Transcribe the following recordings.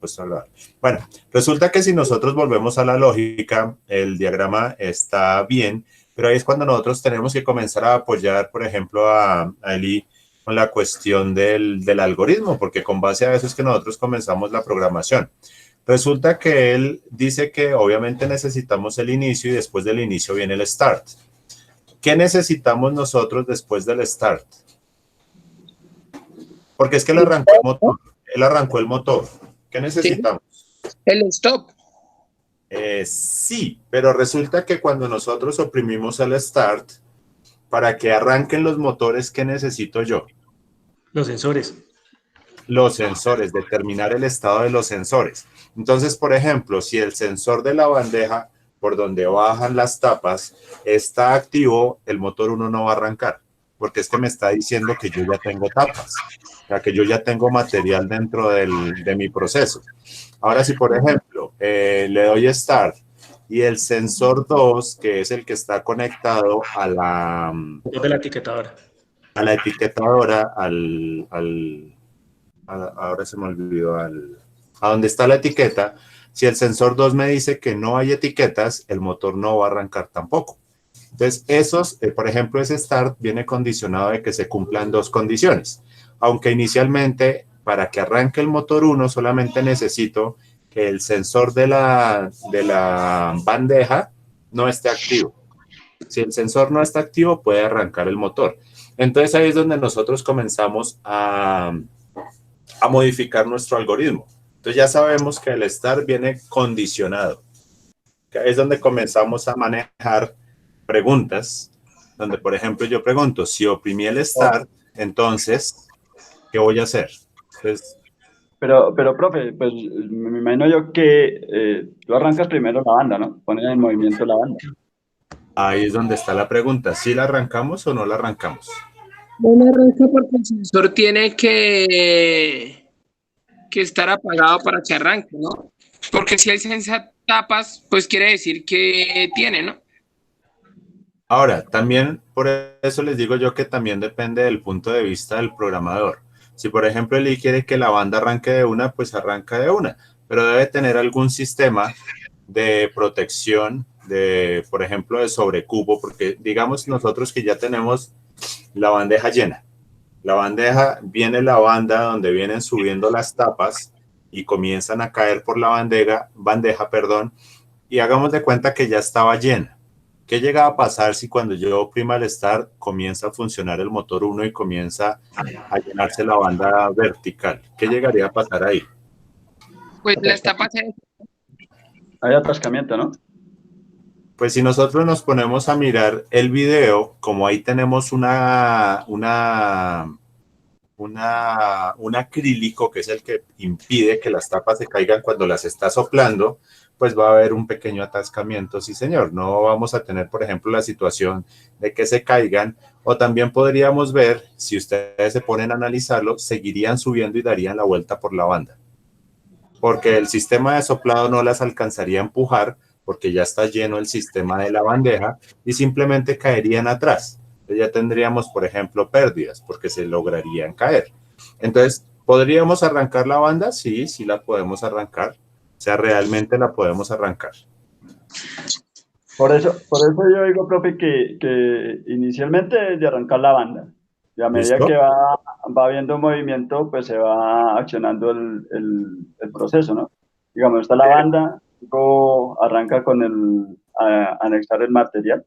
pues hablar. Bueno, resulta que si nosotros volvemos a la lógica, el diagrama está bien, pero ahí es cuando nosotros tenemos que comenzar a apoyar, por ejemplo, a Eli con la cuestión del algoritmo, porque con base a eso es que nosotros comenzamos la programación. Resulta que él dice que obviamente necesitamos el inicio y después del inicio viene el start. ¿Qué necesitamos nosotros después del start? Porque es que él arrancó el motor. Él arrancó el motor. ¿Qué necesitamos? Sí. El stop. Sí, pero resulta que cuando nosotros oprimimos el start, para que arranquen los motores, ¿qué necesito yo? Los sensores. Los sensores, determinar el estado de los sensores. Entonces, por ejemplo, si el sensor de la bandeja por donde bajan las tapas está activo, el motor 1 no va a arrancar, porque es que me está diciendo que yo ya tengo tapas, o sea, que yo ya tengo material dentro de mi proceso. Ahora, si por ejemplo le doy Start y el sensor 2, que es el que está conectado a la etiquetadora, ahora se me olvidó, a donde está la etiqueta, si el sensor 2 me dice que no hay etiquetas, el motor no va a arrancar tampoco. Entonces, por ejemplo, ese start viene condicionado de que se cumplan dos condiciones. Aunque inicialmente, para que arranque el motor 1, solamente necesito que el sensor de la bandeja no esté activo. Si el sensor no está activo, puede arrancar el motor. Entonces, ahí es donde nosotros comenzamos a modificar nuestro algoritmo. Entonces ya sabemos que el start viene condicionado. Es donde comenzamos a manejar preguntas, donde por ejemplo yo pregunto, si oprimí el start, entonces, ¿qué voy a hacer? Entonces, pero profe, pues me imagino yo que tú arrancas primero la banda, ¿no? Pones en movimiento la banda. Ahí es donde está la pregunta, ¿sí la arrancamos o no la arrancamos? No la arranca porque el sensor tiene que estar apagado para que arranque, ¿no? Porque si el sensor tapas, pues quiere decir que tiene, ¿no? Ahora, también por eso les digo yo que también depende del punto de vista del programador. Si por ejemplo él quiere que la banda arranque de una, pues arranca de una, pero debe tener algún sistema de protección, por ejemplo, de sobrecupo, porque digamos nosotros que ya tenemos la bandeja llena. La bandeja, viene la banda donde vienen subiendo las tapas y comienzan a caer por la bandeja, y hagamos de cuenta que ya estaba llena. ¿Qué llega a pasar si cuando yo oprima el start comienza a funcionar el motor 1 y comienza a llenarse la banda vertical? ¿Qué llegaría a pasar ahí? Pues las tapas... Hay atascamiento, ¿no? Pues si nosotros nos ponemos a mirar el video, como ahí tenemos un acrílico que es el que impide que las tapas se caigan cuando las está soplando, pues va a haber un pequeño atascamiento, sí señor. No vamos a tener, por ejemplo, la situación de que se caigan, o también podríamos ver, si ustedes se ponen a analizarlo, seguirían subiendo y darían la vuelta por la banda. Porque el sistema de soplado no las alcanzaría a empujar, porque ya está lleno el sistema de la bandeja y simplemente caerían atrás. Entonces ya tendríamos, por ejemplo, pérdidas porque se lograrían caer. Entonces, ¿podríamos arrancar la banda? Sí, sí la podemos arrancar. O sea, realmente la podemos arrancar. Por eso yo digo, profe, que inicialmente es de arrancar la banda. Y a medida que va habiendo movimiento, pues se va accionando el proceso, ¿no? Digamos, está la banda, luego arranca con anexar el material.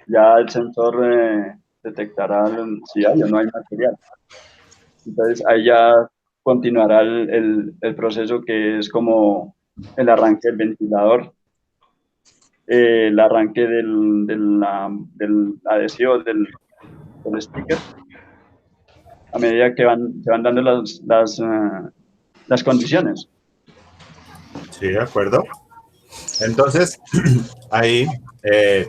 Ya el sensor detectará si hay o no hay material. Entonces ahí ya continuará el proceso que es como el arranque del ventilador, el arranque del adhesivo del sticker, a medida que se van dando las condiciones. Sí, de acuerdo. Entonces, ahí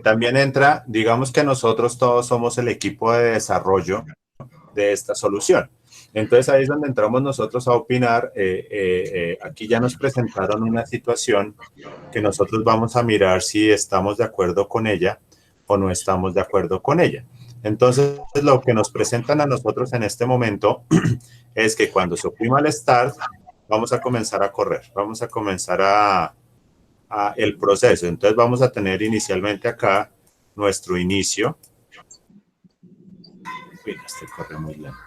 también entra, digamos que nosotros todos somos el equipo de desarrollo de esta solución. Entonces ahí es donde entramos nosotros a opinar. Aquí ya nos presentaron una situación que nosotros vamos a mirar si estamos de acuerdo con ella o no estamos de acuerdo con ella. Entonces lo que nos presentan a nosotros en este momento es que cuando se oprima el start, vamos a comenzar a correr, vamos a comenzar a el proceso. Entonces vamos a tener inicialmente acá nuestro inicio. Mira, este corre muy lento.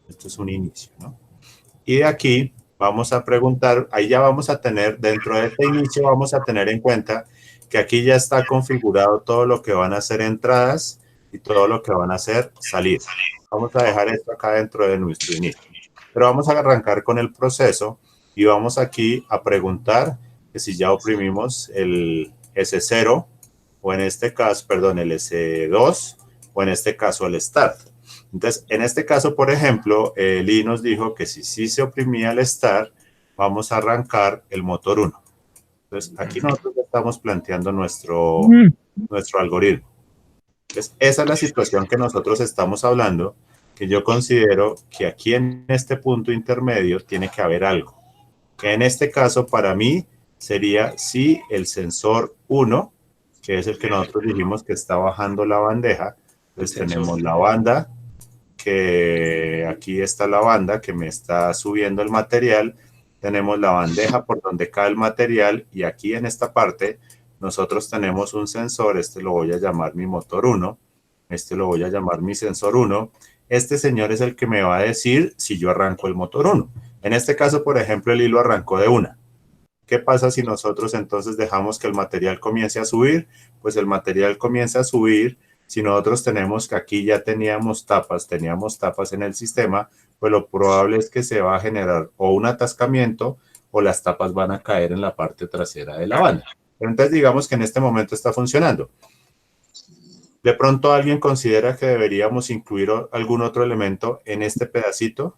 Esto es un inicio, ¿no? Y de aquí vamos a preguntar, ahí ya vamos a tener, dentro de este inicio vamos a tener en cuenta que aquí ya está configurado todo lo que van a ser entradas y todo lo que van a ser salidas. Vamos a dejar esto acá dentro de nuestro inicio. Pero vamos a arrancar con el proceso y vamos aquí a preguntar que si ya oprimimos el S0 o en este caso, perdón, el S2 o en este caso el Start. Entonces, en este caso, por ejemplo, Lee nos dijo que si sí se oprimía el Start, vamos a arrancar el motor 1. Entonces, aquí nosotros estamos planteando nuestro algoritmo. Entonces, esa es la situación que nosotros estamos hablando, que yo considero que aquí en este punto intermedio tiene que haber algo. Que en este caso, para mí, sería si el sensor 1, que es el que nosotros dijimos que está bajando la bandeja, pues tenemos la banda, que aquí está la banda que me está subiendo el material, tenemos la bandeja por donde cae el material y aquí en esta parte nosotros tenemos un sensor, este lo voy a llamar mi motor 1, este lo voy a llamar mi sensor 1, este señor es el que me va a decir si yo arranco el motor 1. En este caso, por ejemplo, el hilo arrancó de una. ¿Qué pasa si nosotros entonces dejamos que el material comience a subir? Pues el material comienza a subir. Si nosotros tenemos que aquí ya teníamos tapas en el sistema, pues lo probable es que se va a generar o un atascamiento o las tapas van a caer en la parte trasera de la banda. Pero entonces digamos que en este momento está funcionando. De pronto alguien considera que deberíamos incluir algún otro elemento en este pedacito.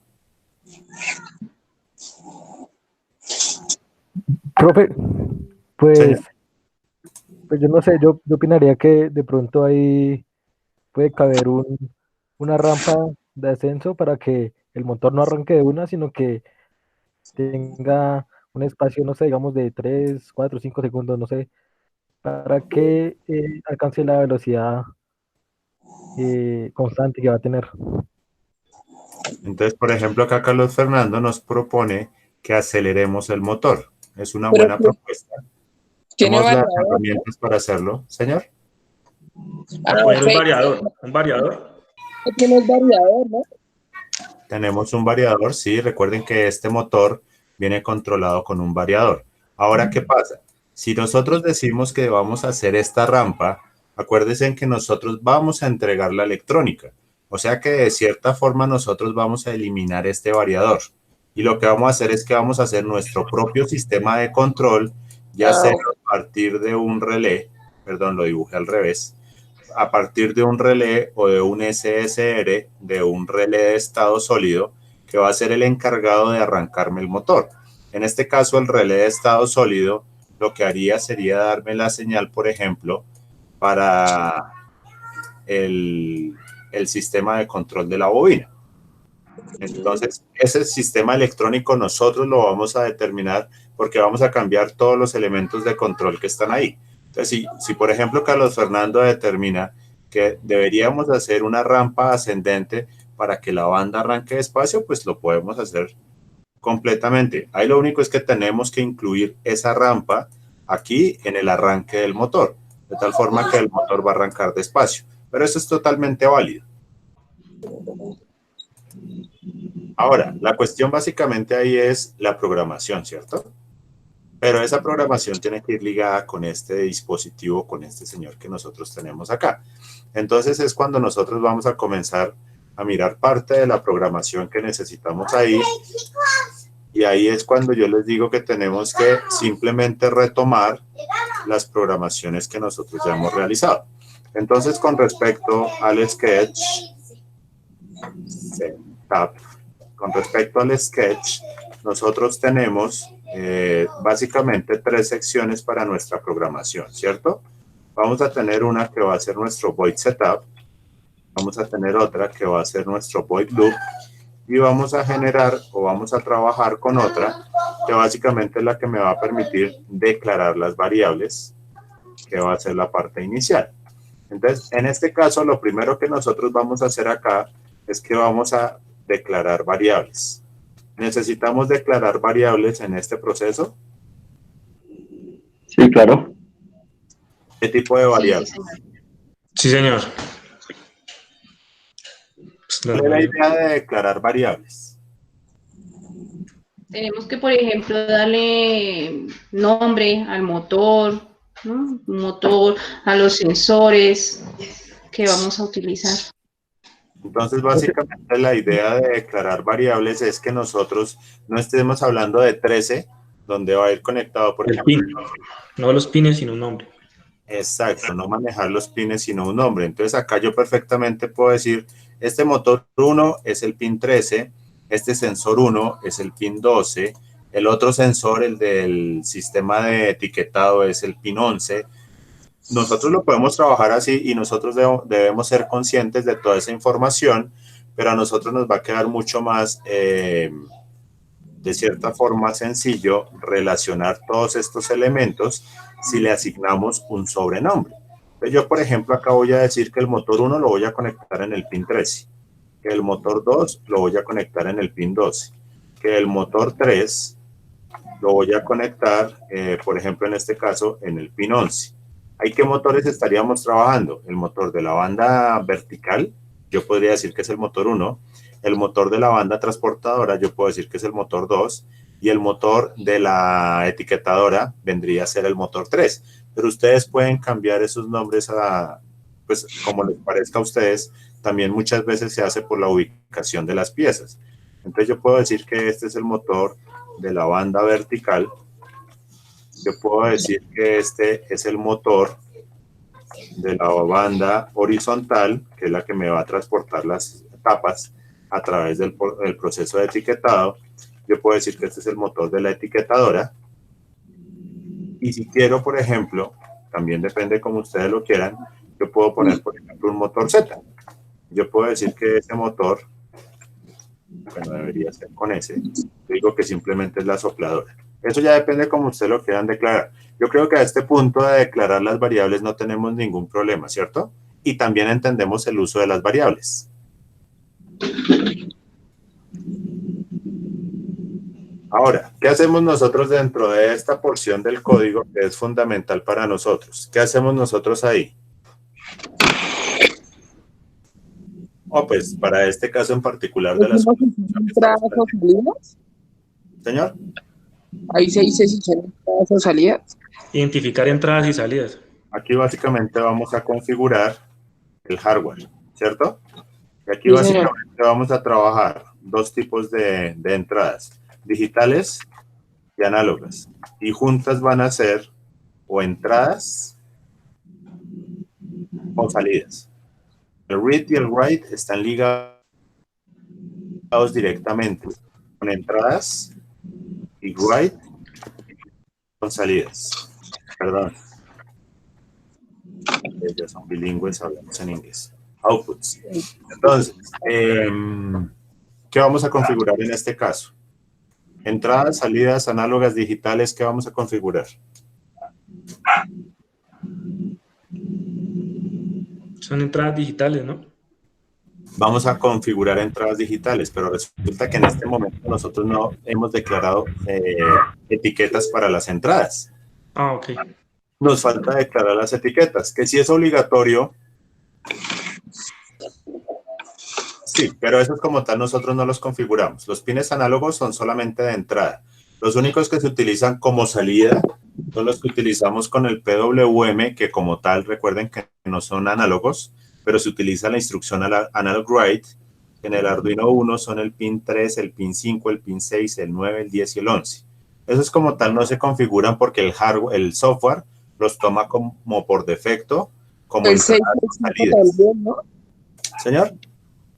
Profe, pues, Señor. pues yo no sé, yo opinaría que de pronto ahí puede caber una rampa de ascenso para que el motor no arranque de una, sino que tenga un espacio, no sé, digamos de 3, 4, 5 segundos, no sé, para que alcance la velocidad constante que va a tener. Entonces, por ejemplo, acá Carlos Fernando nos propone que aceleremos el motor. Es una buena propuesta. ¿Tenemos las herramientas para hacerlo, señor? Poner un variador, Tiene variador, ¿no? Tenemos un variador, sí. Recuerden que este motor viene controlado con un variador. Ahora, ¿qué pasa? Si nosotros decimos que vamos a hacer esta rampa, acuérdense en que nosotros vamos a entregar la electrónica. O sea que de cierta forma nosotros vamos a eliminar este variador. Y lo que vamos a hacer es que vamos a hacer nuestro propio sistema de control, ya sea a partir de un relé, perdón, lo dibujé al revés, a partir de un relé o de un SSR, de un relé de estado sólido, que va a ser el encargado de arrancarme el motor. En este caso, el relé de estado sólido lo que haría sería darme la señal, por ejemplo, para el sistema de control de la bobina. Entonces, ese sistema electrónico nosotros lo vamos a determinar porque vamos a cambiar todos los elementos de control que están ahí. Entonces, si por ejemplo Carlos Fernando determina que deberíamos hacer una rampa ascendente para que la banda arranque despacio, pues lo podemos hacer completamente. Ahí lo único es que tenemos que incluir esa rampa aquí en el arranque del motor, de tal forma que el motor va a arrancar despacio. Pero eso es totalmente válido. Ahora, la cuestión básicamente ahí es la programación, ¿cierto? Pero esa programación tiene que ir ligada con este dispositivo, con este señor que nosotros tenemos acá. Entonces es cuando nosotros vamos a comenzar a mirar parte de la programación que necesitamos ahí. Y ahí es cuando yo les digo que tenemos que simplemente retomar las programaciones que nosotros ya hemos realizado. Entonces, con respecto al sketch, nosotros tenemos básicamente 3 secciones para nuestra programación, ¿cierto? Vamos a tener una que va a ser nuestro void setup, vamos a tener otra que va a ser nuestro void loop y vamos a generar o vamos a trabajar con otra que básicamente es la que me va a permitir declarar las variables, que va a ser la parte inicial. Entonces, en este caso, lo primero que nosotros vamos a hacer acá es que vamos a declarar variables. ¿Necesitamos declarar variables en este proceso? Sí, claro. ¿Qué tipo de variables? Sí, señor. Pues, ¿Cuál es la idea de declarar variables? Tenemos que, por ejemplo, darle nombre al motor, ¿no? Motor, a los sensores que vamos a utilizar. Entonces, básicamente la idea de declarar variables es que nosotros no estemos hablando de 13, donde va a ir conectado, por el ejemplo. pin. No los pines, sino un nombre. Exacto, no manejar los pines, sino un nombre. Entonces, acá yo perfectamente puedo decir, este motor 1 es el pin 13, este sensor 1 es el pin 12, el otro sensor, el del sistema de etiquetado, es el pin 11. Nosotros lo podemos trabajar así y nosotros debemos ser conscientes de toda esa información, pero a nosotros nos va a quedar mucho más, de cierta forma, sencillo relacionar todos estos elementos si le asignamos un sobrenombre. Entonces yo, por ejemplo, acá voy a decir que el motor 1 lo voy a conectar en el pin 13, que el motor 2 lo voy a conectar en el pin 12, que el motor 3 lo voy a conectar, por ejemplo, en este caso, en el pin 11. ¿Hay qué motores estaríamos trabajando? El motor de la banda vertical, yo podría decir que es el motor 1, el motor de la banda transportadora, yo puedo decir que es el motor 2, y el motor de la etiquetadora vendría a ser el motor 3. Pero ustedes pueden cambiar esos nombres a, pues, como les parezca a ustedes. También muchas veces se hace por la ubicación de las piezas. Entonces yo puedo decir que este es el motor de la banda vertical. Yo puedo decir que este es el motor de la banda horizontal, que es la que me va a transportar las tapas a través del proceso de etiquetado. Yo puedo decir que este es el motor de la etiquetadora. Y si quiero, por ejemplo, también depende como ustedes lo quieran, yo puedo poner, por ejemplo, un motor Z. Yo puedo decir que ese motor, bueno, debería ser con ese. Yo digo que simplemente es la sopladora. Eso ya depende como ustedes lo quieran declarar. Yo creo que a este punto de declarar las variables no tenemos ningún problema, ¿cierto? Y también entendemos el uso de las variables. Ahora, ¿qué hacemos nosotros dentro de esta porción del código que es fundamental para nosotros? ¿Qué hacemos nosotros ahí? Pues para este caso en particular de las... ¿Entradas o salidas? Señor. Ahí se dice si son entradas o salidas. Identificar entradas y salidas. Aquí básicamente vamos a configurar el hardware, ¿cierto? Y aquí Sí, básicamente vamos a trabajar dos tipos de entradas, digitales y análogas. Y juntas van a ser o entradas o salidas. El read y el write están ligados directamente con entradas y write con salidas. Perdón. Ellos son bilingües, hablamos en inglés. Outputs. Entonces, ¿qué vamos a configurar en este caso? Entradas, salidas, análogas, digitales, ¿qué vamos a configurar? Son entradas digitales, ¿no? Vamos a configurar entradas digitales, pero resulta que en este momento nosotros no hemos declarado etiquetas para las entradas. Ah, ok. Nos falta declarar las etiquetas, que sí es obligatorio. Sí, pero esos como tal nosotros no los configuramos. Los pines análogos son solamente de entrada. Los únicos que se utilizan como salida son los que utilizamos con el PWM, que como tal recuerden que no son análogos, pero se utiliza la instrucción analog write. En el Arduino 1 son el pin 3, el pin 5, el pin 6, el 9, el 10 y el 11. Esos como tal no se configuran porque el hardware, el software los toma como por defecto, como el 6 y el 5 también, ¿no? Señor.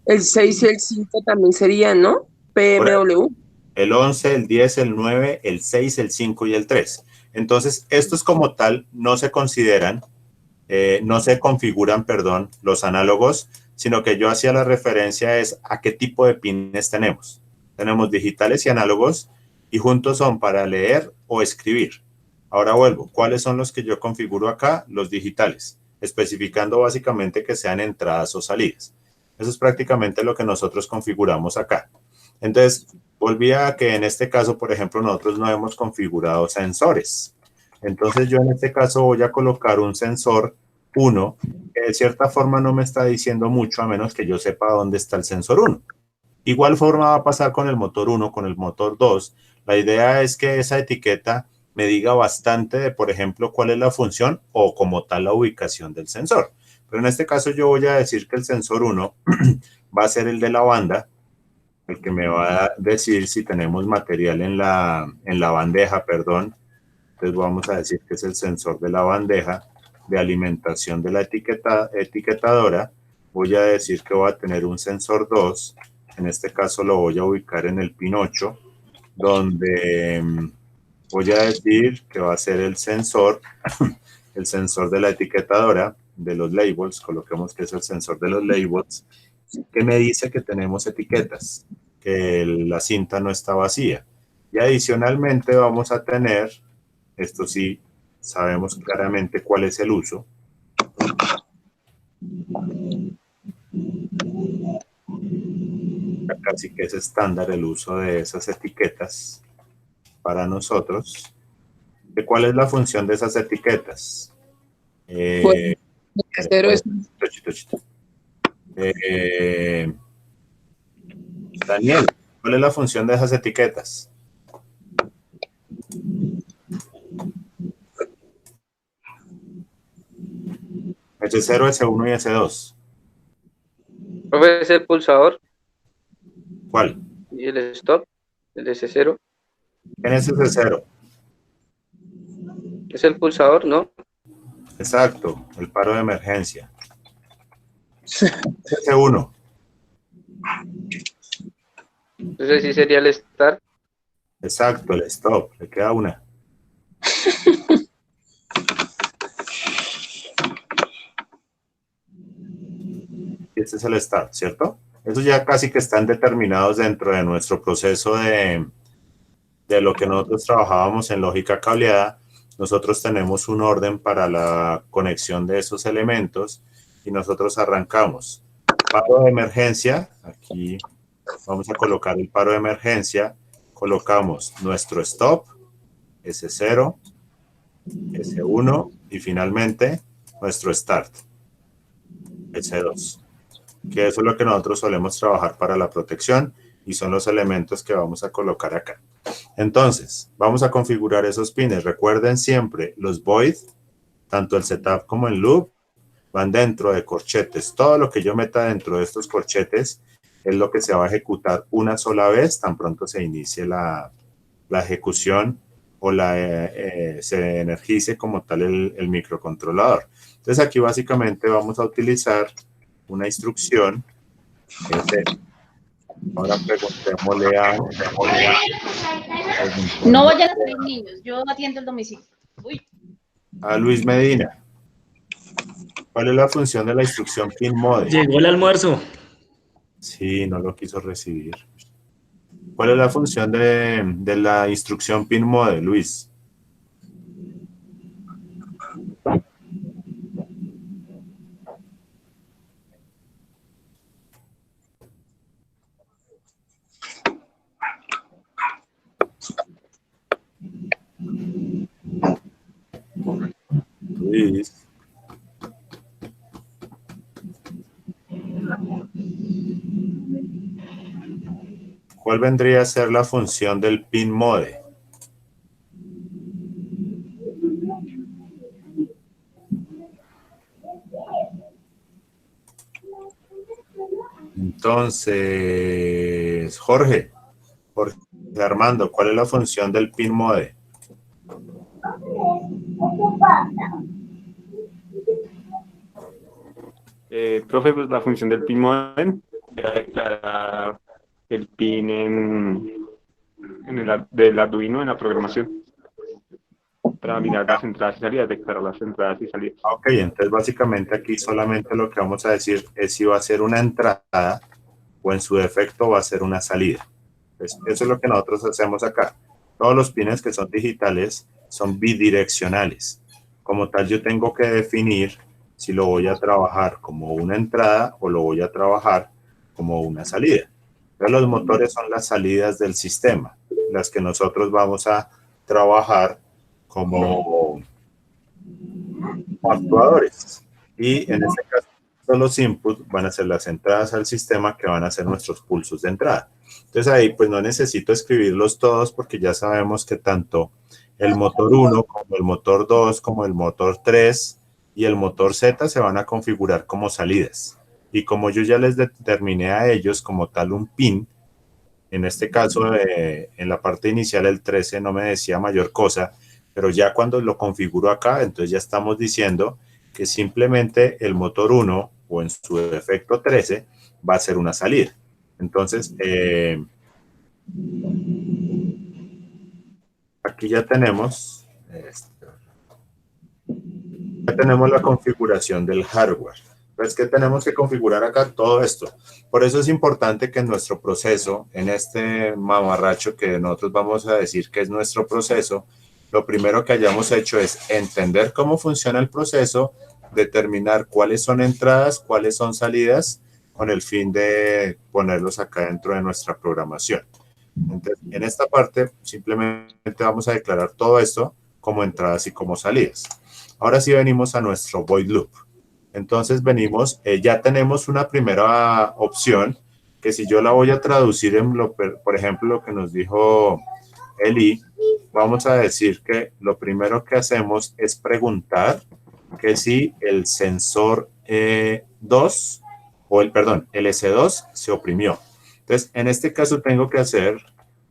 El 6 y el 5 también serían, ¿no? PMW. El 11, el 10, el 9, el 6, el 5 y el 3. Entonces, estos como tal no se consideran, no se configuran, perdón, los análogos, sino que yo hacía la referencia es a qué tipo de pines tenemos. Tenemos digitales y análogos y juntos son para leer o escribir. Ahora vuelvo, ¿cuáles son los que yo configuro acá? Los digitales, especificando básicamente que sean entradas o salidas. Eso es prácticamente lo que nosotros configuramos acá. Entonces, volví a que en este caso, por ejemplo, nosotros no hemos configurado sensores. Entonces, yo en este caso voy a colocar un sensor 1, que de cierta forma no me está diciendo mucho, a menos que yo sepa dónde está el sensor 1. Igual forma va a pasar con el motor 1, con el motor 2. La idea es que esa etiqueta me diga bastante de, por ejemplo, cuál es la función o como tal la ubicación del sensor. Pero en este caso yo voy a decir que el sensor 1 va a ser el de la banda, el que me va a decir si tenemos material en la bandeja, perdón. Entonces vamos a decir que es el sensor de la bandeja de alimentación de la etiquetadora. Voy a decir que voy a tener un sensor 2. En este caso lo voy a ubicar en el pin 8, donde voy a decir que va a ser el sensor de la etiquetadora de los labels. Coloquemos que es el sensor de los labels, que me dice que tenemos etiquetas, que la cinta no está vacía. Y adicionalmente vamos a tener, esto sí, sabemos claramente cuál es el uso. Acá sí que es estándar el uso de esas etiquetas para nosotros. ¿Cuál es la función de esas etiquetas? Daniel, ¿cuál es la función de esas etiquetas? S0, S1 y S2. Profe, es el pulsador. ¿Cuál? Y el stop, el S0. ¿Quién es S0? Es el pulsador, ¿no? Exacto, el paro de emergencia. S1. Entonces sí sería el start. Exacto, el stop. Le queda una. Este es el start, ¿cierto? Esos ya casi que están determinados dentro de nuestro proceso de lo que nosotros trabajábamos en lógica cableada. Nosotros tenemos un orden para la conexión de esos elementos y nosotros arrancamos. Paro de emergencia, aquí vamos a colocar el paro de emergencia, colocamos nuestro stop, S0, S1 y finalmente nuestro start, S2. Que eso es lo que nosotros solemos trabajar para la protección y son los elementos que vamos a colocar acá. Entonces, vamos a configurar esos pines. Recuerden siempre, los void, tanto el setup como el loop, van dentro de corchetes. Todo lo que yo meta dentro de estos corchetes es lo que se va a ejecutar una sola vez, tan pronto se inicie la ejecución o se energice como tal el microcontrolador. Entonces aquí básicamente vamos a utilizar una instrucción. Ahora preguntémosle a... No vayan a ser niños, yo atiendo el domicilio. Uy. A Luis Medina. ¿Cuál es la función de la instrucción pin mode? Llegó el almuerzo. Sí, no lo quiso recibir. ¿Cuál es la función de la instrucción pin mode, Luis? Luis. ¿Cuál vendría a ser la función del pin mode? Entonces, Jorge Armando, ¿cuál es la función del pin mode? Profe, pues la función del pin modem era declarar el pin del Arduino en la programación para mirar las entradas y salidas, declarar las entradas y salidas. Ok, entonces básicamente aquí solamente lo que vamos a decir es si va a ser una entrada o en su defecto va a ser una salida. Pues eso es lo que nosotros hacemos acá. Todos los pines que son digitales son bidireccionales. Como tal, yo tengo que definir si lo voy a trabajar como una entrada o lo voy a trabajar como una salida. Entonces, los motores son las salidas del sistema, las que nosotros vamos a trabajar como actuadores. Y en este caso, los inputs van a ser las entradas al sistema, que van a ser nuestros pulsos de entrada. Entonces ahí pues no necesito escribirlos todos, porque ya sabemos que tanto el motor 1 como el motor 2 como el motor 3 y el motor Z se van a configurar como salidas. Y como yo ya les determiné a ellos como tal un pin, en este caso en la parte inicial el 13 no me decía mayor cosa, pero ya cuando lo configuro acá, entonces ya estamos diciendo que simplemente el motor 1 o en su defecto 13 va a ser una salida. Entonces, aquí ya tenemos la configuración del hardware. Entonces, ¿qué tenemos que configurar acá? Todo esto. Por eso es importante que en nuestro proceso, en este mamarracho que nosotros vamos a decir que es nuestro proceso, lo primero que hayamos hecho es entender cómo funciona el proceso, determinar cuáles son entradas, cuáles son salidas, con el fin de ponerlos acá dentro de nuestra programación. Entonces, en esta parte simplemente vamos a declarar todo esto como entradas y como salidas. Ahora sí venimos a nuestro void loop. Entonces venimos, ya tenemos una primera opción, que si yo la voy a traducir en por ejemplo, lo que nos dijo Eli, vamos a decir que lo primero que hacemos es preguntar que si el sensor 2, o el S2 se oprimió. Entonces, en este caso tengo que hacer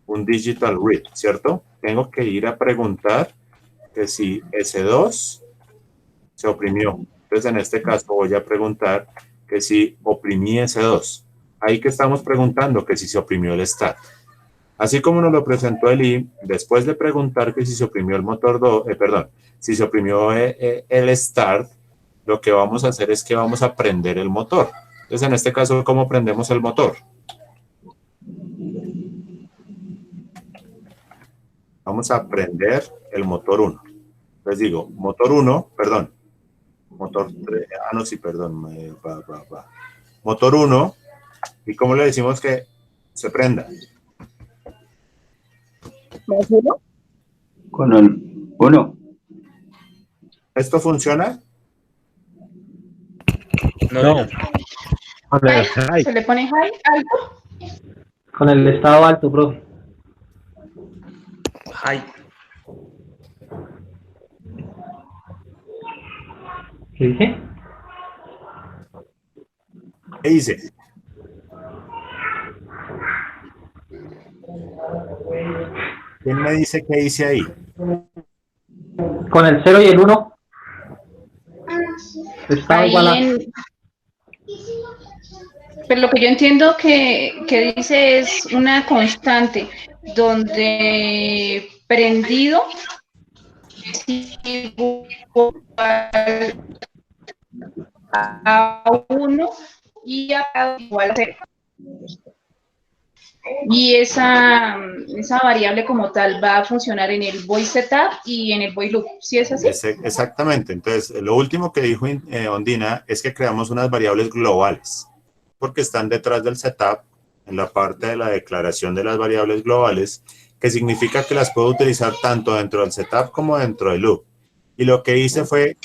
un digital read, ¿cierto? Tengo que ir a preguntar que si S2 se oprimió. Entonces, en este caso voy a preguntar que si oprimí S2. Ahí que estamos preguntando que si se oprimió el start. Así como nos lo presentó Eli, después de preguntar que si se oprimió el motor 2, si se oprimió el start, lo que vamos a hacer es que vamos a prender el motor. Entonces, en este caso, ¿cómo prendemos el motor? Vamos a prender el motor 1. Les digo, motor 1, motor 3, motor 1, ¿y cómo le decimos que se prenda? Con el 1. ¿Esto funciona? No. Con el high. ¿Se le pone high, alto? Con el estado alto, profe. Ay, ¿Qué dice? ¿Qué dice? ¿Quién me dice qué dice ahí? Con el 0 y el 1. Está igual a... Pero lo que yo entiendo que dice es una constante donde prendido es igual a 1 y apagado igual a 0. Y esa variable como tal va a funcionar en el void setup y en el void loop, ¿sí es así? Exactamente. Entonces, lo último que dijo Ondina es que creamos unas variables globales, porque están detrás del setup, en la parte de la declaración de las variables globales, que significa que las puedo utilizar tanto dentro del setup como dentro del loop. Y lo que hice fue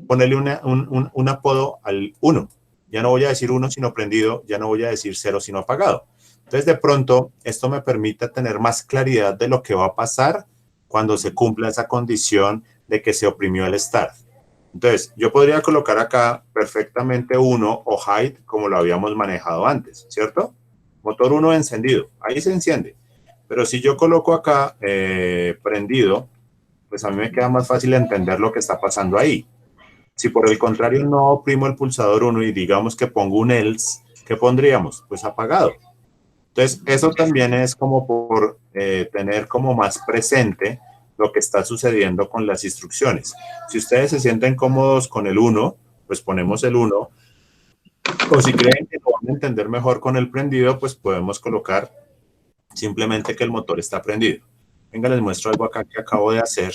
ponerle un apodo al 1. Ya no voy a decir 1 sino prendido, ya no voy a decir 0 sino apagado. Entonces, de pronto, esto me permite tener más claridad de lo que va a pasar cuando se cumpla esa condición de que se oprimió el start. Entonces, yo podría colocar acá perfectamente 1 o hide como lo habíamos manejado antes, ¿cierto? Motor 1 encendido, ahí se enciende. Pero si yo coloco acá prendido, pues a mí me queda más fácil entender lo que está pasando ahí. Si por el contrario no oprimo el pulsador 1 y digamos que pongo un else, ¿qué pondríamos? Pues apagado. Entonces, eso también es como por tener como más presente lo que está sucediendo con las instrucciones. Si ustedes se sienten cómodos con el 1, pues ponemos el 1. O si creen que lo van a entender mejor con el prendido, pues podemos colocar simplemente que el motor está prendido. Venga, les muestro algo acá que acabo de hacer.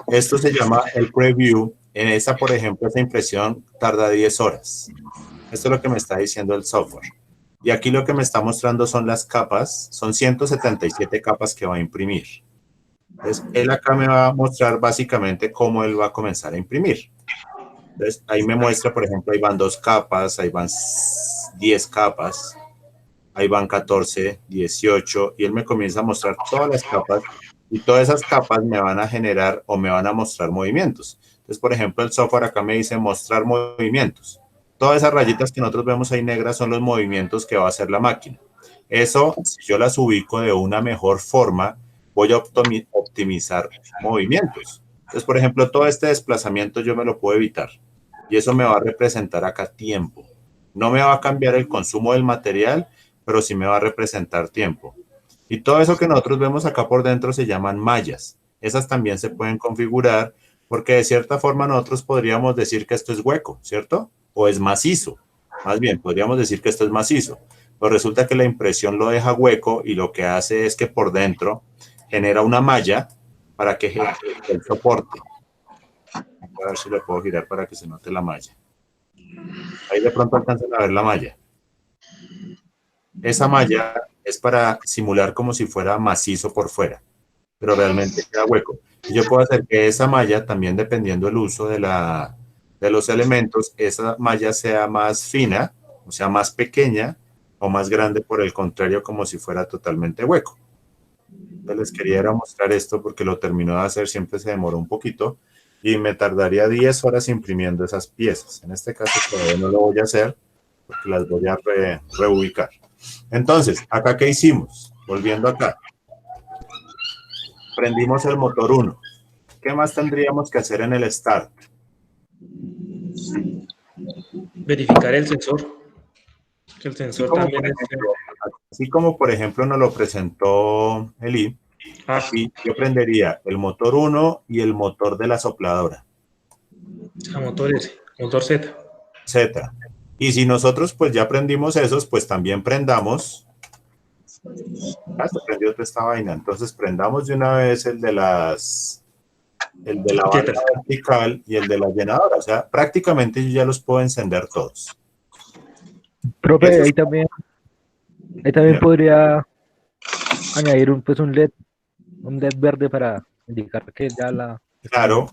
Esto se llama el preview. En esa, por ejemplo, esa impresión tarda 10 horas. Esto es lo que me está diciendo el software. Y aquí lo que me está mostrando son las capas, son 177 capas que va a imprimir. Entonces, él acá me va a mostrar básicamente cómo él va a comenzar a imprimir. Entonces, ahí me muestra, por ejemplo, ahí van 2 capas, ahí van 10 capas, ahí van 14, 18, y él me comienza a mostrar todas las capas, y todas esas capas me van a generar o me van a mostrar movimientos. Entonces, por ejemplo, el software acá me dice mostrar movimientos. Todas esas rayitas que nosotros vemos ahí negras son los movimientos que va a hacer la máquina. Eso, si yo las ubico de una mejor forma, voy a optimizar movimientos. Entonces, por ejemplo, todo este desplazamiento yo me lo puedo evitar. Y eso me va a representar acá tiempo. No me va a cambiar el consumo del material, pero sí me va a representar tiempo. Y todo eso que nosotros vemos acá por dentro se llaman mallas. Esas también se pueden configurar porque de cierta forma nosotros podríamos decir que esto es hueco, ¿cierto? O es macizo. Más bien, podríamos decir que esto es macizo. Pero resulta que la impresión lo deja hueco y lo que hace es que por dentro genera una malla para que el soporte. A ver si le puedo girar para que se note la malla. Ahí de pronto alcanzan a ver la malla. Esa malla es para simular como si fuera macizo por fuera, pero realmente queda hueco. Y yo puedo hacer que esa malla, también dependiendo del uso de los elementos, esa malla sea más fina, o sea, más pequeña, o más grande, por el contrario, como si fuera totalmente hueco. Entonces les quería mostrar esto porque lo terminó de hacer, siempre se demoró un poquito, y me tardaría 10 horas imprimiendo esas piezas. En este caso todavía no lo voy a hacer porque las voy a reubicar. Entonces, ¿acá qué hicimos? Volviendo acá. Prendimos el motor 1. ¿Qué más tendríamos que hacer en el start? Verificar el sensor. Que el sensor también es... Así como, por ejemplo, nos lo presentó Eli, aquí yo prendería el motor 1 y el motor de la sopladora. Motor S, motor Z. Z. Y si nosotros pues ya prendimos esos, pues también prendamos. Se prendió toda esta vaina. Entonces prendamos de una vez el de la banda vertical y el de la llenadora. O sea, prácticamente yo ya los puedo encender todos. Profe, ahí también podría añadir un LED verde para indicar que ya la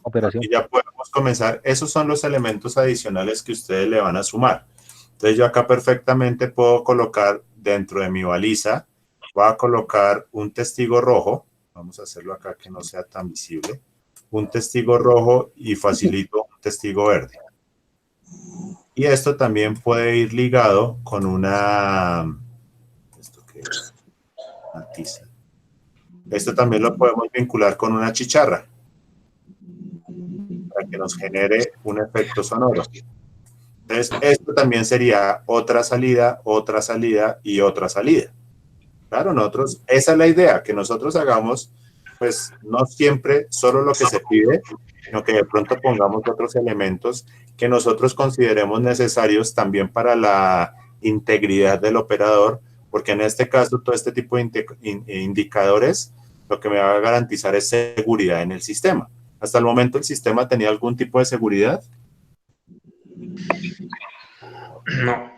operación. Y ya podemos comenzar. Esos son los elementos adicionales que ustedes le van a sumar. Entonces yo acá perfectamente puedo colocar dentro de mi baliza, voy a colocar un testigo rojo. Vamos a hacerlo acá que no sea tan visible. Un testigo rojo y facilito un testigo verde. Y esto también puede ir ligado con una... ¿Esto qué es? Una tiza. Esto también lo podemos vincular con una chicharra para que nos genere un efecto sonoro. Entonces, esto también sería otra salida y otra salida. Claro, nosotros, esa es la idea, que nosotros hagamos, pues, no siempre solo lo que se pide, sino que de pronto pongamos otros elementos que nosotros consideremos necesarios también para la integridad del operador, porque en este caso todo este tipo de indicadores lo que me va a garantizar es seguridad en el sistema. Hasta el momento el sistema tenía algún tipo de seguridad. No.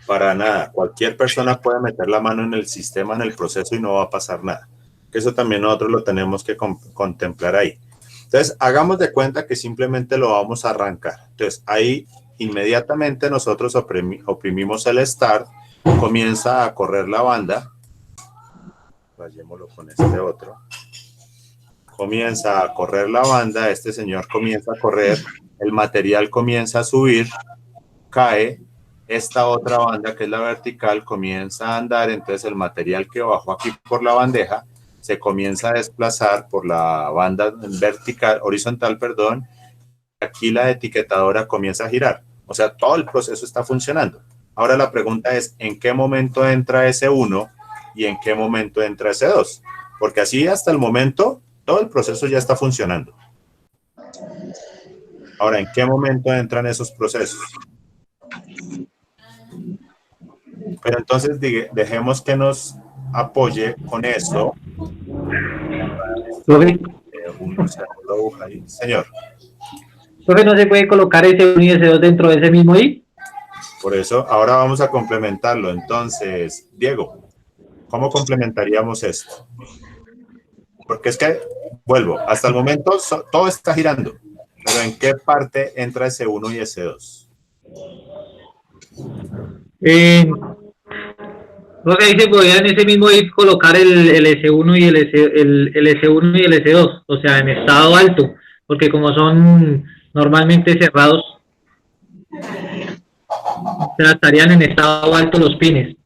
Para nada. Cualquier persona puede meter la mano en el sistema, en el proceso, y no va a pasar nada. Eso también nosotros lo tenemos que contemplar ahí. Entonces, hagamos de cuenta que simplemente lo vamos a arrancar. Entonces, ahí inmediatamente nosotros oprimimos el Start, comienza a correr la banda. Vayámoslo con este otro. Comienza a correr la banda, este señor comienza a correr, el material comienza a subir, cae, esta otra banda que es la vertical comienza a andar, entonces el material que bajó aquí por la bandeja se comienza a desplazar por la banda horizontal, aquí la etiquetadora comienza a girar, o sea, todo el proceso está funcionando. Ahora la pregunta es, ¿en qué momento entra ese 1 y en qué momento entra ese 2? Porque así hasta el momento todo el proceso ya está funcionando. Ahora, ¿en qué momento entran esos procesos? Pero entonces dejemos que nos apoye con eso. Señor. Profe, ¿no se puede colocar ese 1 y ese 2 dentro de ese mismo I? Por eso, ahora vamos a complementarlo. Entonces, Diego, ¿cómo complementaríamos esto? Porque es que, vuelvo, hasta el momento todo está girando, pero ¿en qué parte entra S1 y S2? Creo que ahí se podría en ese mismo if colocar el S1 y el S1 y el S2, o sea, en estado alto, porque como son normalmente cerrados, o sea, estarían en estado alto los pines.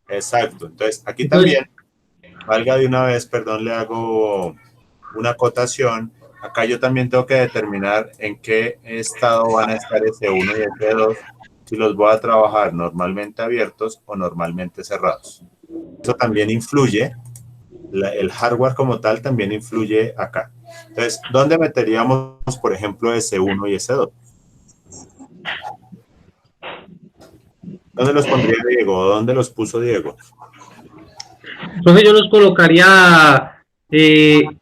Exacto. Entonces, aquí también, valga de una vez, perdón, le hago una acotación. Acá yo también tengo que determinar en qué estado van a estar S1 y S2, si los voy a trabajar normalmente abiertos o normalmente cerrados. Eso también influye, el hardware como tal también influye acá. Entonces, ¿dónde meteríamos, por ejemplo, S1 y S2? ¿Dónde los pondría Diego? ¿Dónde los puso Diego? Entonces yo los colocaría S1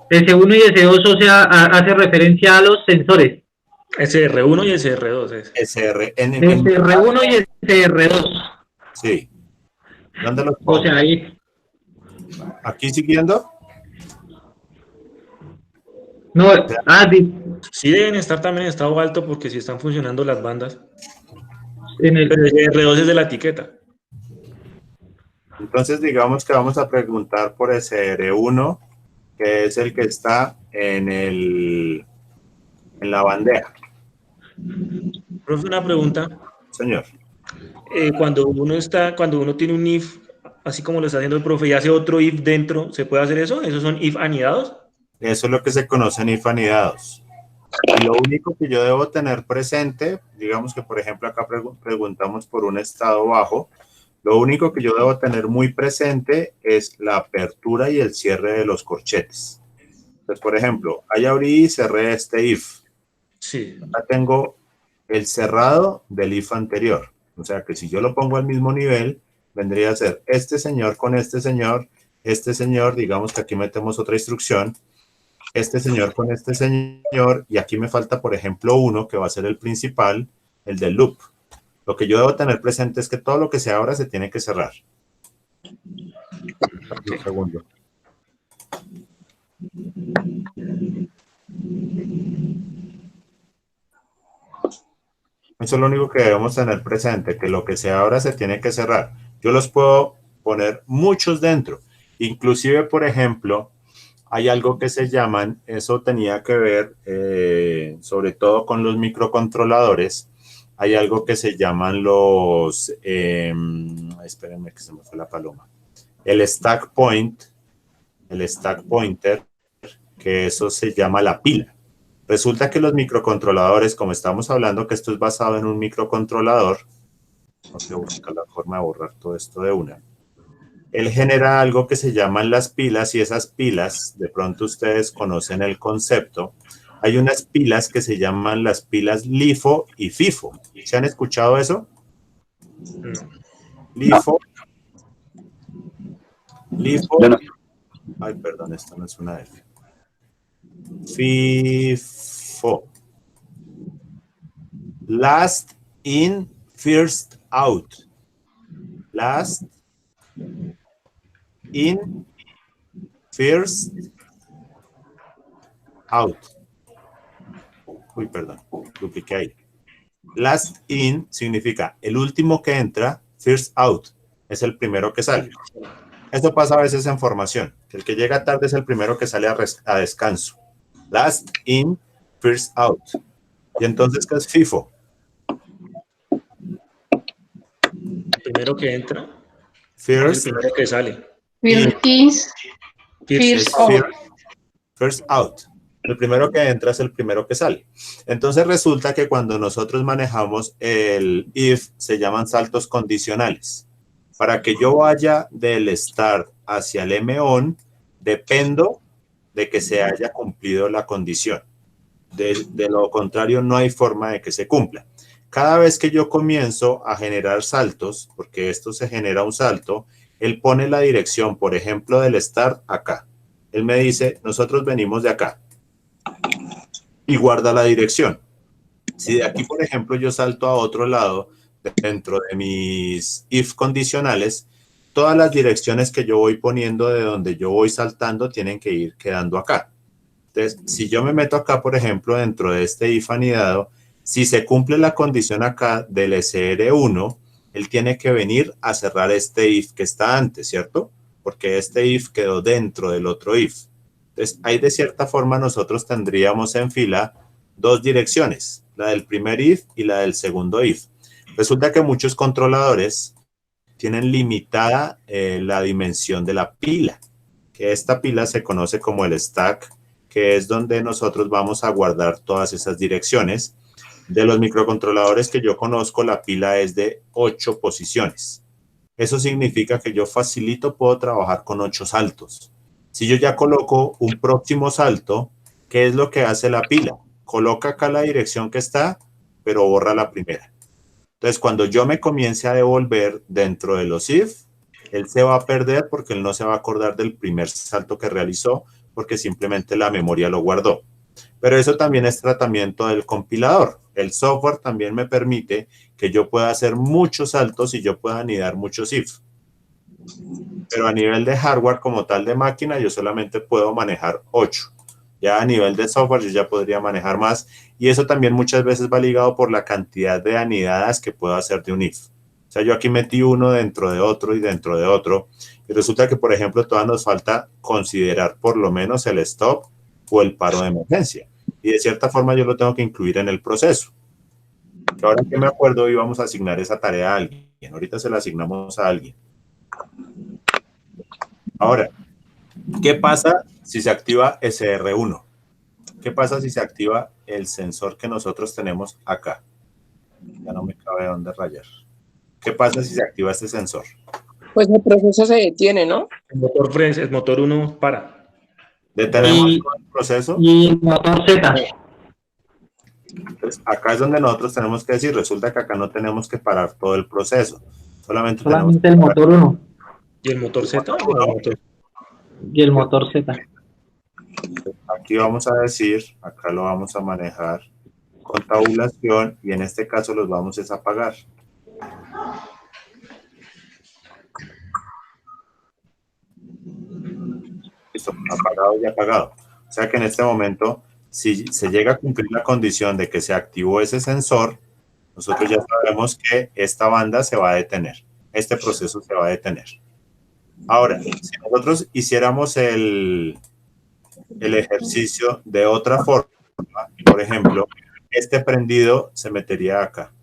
y S2, o sea, hace referencia a los sensores. SR1 y SR2 es. SR1 y SR2. Sí. ¿Dónde los pongo? O sea, ahí. ¿Aquí siguiendo? No, sí deben estar también en estado alto porque si están funcionando las bandas. En el... Pero SR2 es de la etiqueta. Entonces digamos que vamos a preguntar por SR1, que es el que está en la bandeja. Profe, una pregunta. Señor. Cuando uno tiene un if, así como lo está haciendo el profe, y hace otro if dentro, ¿se puede hacer eso? ¿Esos son if anidados? Eso es lo que se conocen if anidados. Y lo único que yo debo tener presente, digamos que por ejemplo acá preguntamos por un estado bajo, lo único que yo debo tener muy presente es la apertura y el cierre de los corchetes. Entonces, por ejemplo, ahí abrí y cerré este if. Sí. Acá tengo el cerrado del if anterior. O sea que si yo lo pongo al mismo nivel, vendría a ser este señor con este señor, digamos que aquí metemos otra instrucción, este señor con este señor, y aquí me falta, por ejemplo, uno que va a ser el principal, el del loop. Lo que yo debo tener presente es que todo lo que se abra se tiene que cerrar. Un segundo. Eso es lo único que debemos tener presente, que lo que se abra se tiene que cerrar. Yo los puedo poner muchos dentro. Inclusive, por ejemplo, hay algo que se llaman, eso tenía que ver sobre todo con los microcontroladores, hay algo que se llaman los, espérenme que se me fue la paloma, el stack pointer, que eso se llama la pila. Resulta que los microcontroladores, como estamos hablando que esto es basado en un microcontrolador, vamos a buscar la forma de borrar todo esto de una. Él genera algo que se llaman las pilas, y esas pilas, de pronto ustedes conocen el concepto. Hay unas pilas que se llaman las pilas LIFO y FIFO. ¿Se han escuchado eso? LIFO. LIFO. Ay, perdón, esto no es una F. FIFO. Last in, first out. Last in, first out. Uy, perdón, dupliqué ahí. Last in significa el último que entra, first out es el primero que sale. Esto pasa a veces en formación, que el que llega tarde es el primero que sale a descanso. Last in, first out. Y entonces, ¿qué es FIFO? El primero que entra, First, el primero que sale. First out. El primero que entra es el primero que sale. Entonces resulta que cuando nosotros manejamos el if, se llaman saltos condicionales. Para que yo vaya del start hacia el M-on, dependo de que se haya cumplido la condición. De lo contrario, no hay forma de que se cumpla. Cada vez que yo comienzo a generar saltos, porque esto se genera un salto, él pone la dirección, por ejemplo, del start acá. Él me dice, nosotros venimos de acá. Y guarda la dirección. Si de aquí, por ejemplo, yo salto a otro lado, dentro de mis if condicionales, todas las direcciones que yo voy poniendo de donde yo voy saltando tienen que ir quedando acá. Entonces, si yo me meto acá, por ejemplo, dentro de este if anidado, si se cumple la condición acá del SR1, él tiene que venir a cerrar este if que está antes, ¿cierto? Porque este if quedó dentro del otro if. Entonces, ahí de cierta forma nosotros tendríamos en fila dos direcciones, la del primer if y la del segundo if. Resulta que muchos controladores tienen limitada la dimensión de la pila, que esta pila se conoce como el stack, que es donde nosotros vamos a guardar todas esas direcciones. De los microcontroladores que yo conozco, la pila es de 8 posiciones. Eso significa que yo facilito puedo trabajar con 8 saltos. Si yo ya coloco un próximo salto, ¿qué es lo que hace la pila? Coloca acá la dirección que está, pero borra la primera. Entonces, cuando yo me comience a devolver dentro de los if, él se va a perder porque él no se va a acordar del primer salto que realizó, porque simplemente la memoria lo guardó. Pero eso también es tratamiento del compilador. El software también me permite que yo pueda hacer muchos saltos y yo pueda anidar muchos if. Pero a nivel de hardware como tal de máquina, yo solamente puedo manejar 8. Ya a nivel de software yo ya podría manejar más, y eso también muchas veces va ligado por la cantidad de anidadas que puedo hacer de un if. O sea, yo aquí metí uno dentro de otro y dentro de otro, y resulta que, por ejemplo, todavía nos falta considerar por lo menos el stop o el paro de emergencia, y de cierta forma yo lo tengo que incluir en el proceso. Ahora que me acuerdo, íbamos a asignar esa tarea a alguien, ahorita se la asignamos a alguien. Ahora, ¿qué pasa si se activa SR1? ¿Qué pasa si se activa el sensor que nosotros tenemos acá? Ya no me cabe dónde rayar. ¿Qué pasa si se activa este sensor? Pues el proceso se detiene, ¿no? El motor 1 para. Detenemos todo el proceso. Y motor Z. Entonces, acá es donde nosotros tenemos que decir, resulta que acá no tenemos que parar todo el proceso. Solamente el motor 1. ¿Y el motor Z? Y el motor Z. Aquí vamos a decir, acá lo vamos a manejar con tabulación, y en este caso los vamos a apagar. Listo, apagado y apagado. O sea que en este momento, si se llega a cumplir la condición de que se activó ese sensor, nosotros ya sabemos que esta banda se va a detener. Este proceso se va a detener. Ahora, si nosotros hiciéramos el ejercicio de otra forma, por ejemplo, este prendido se metería acá.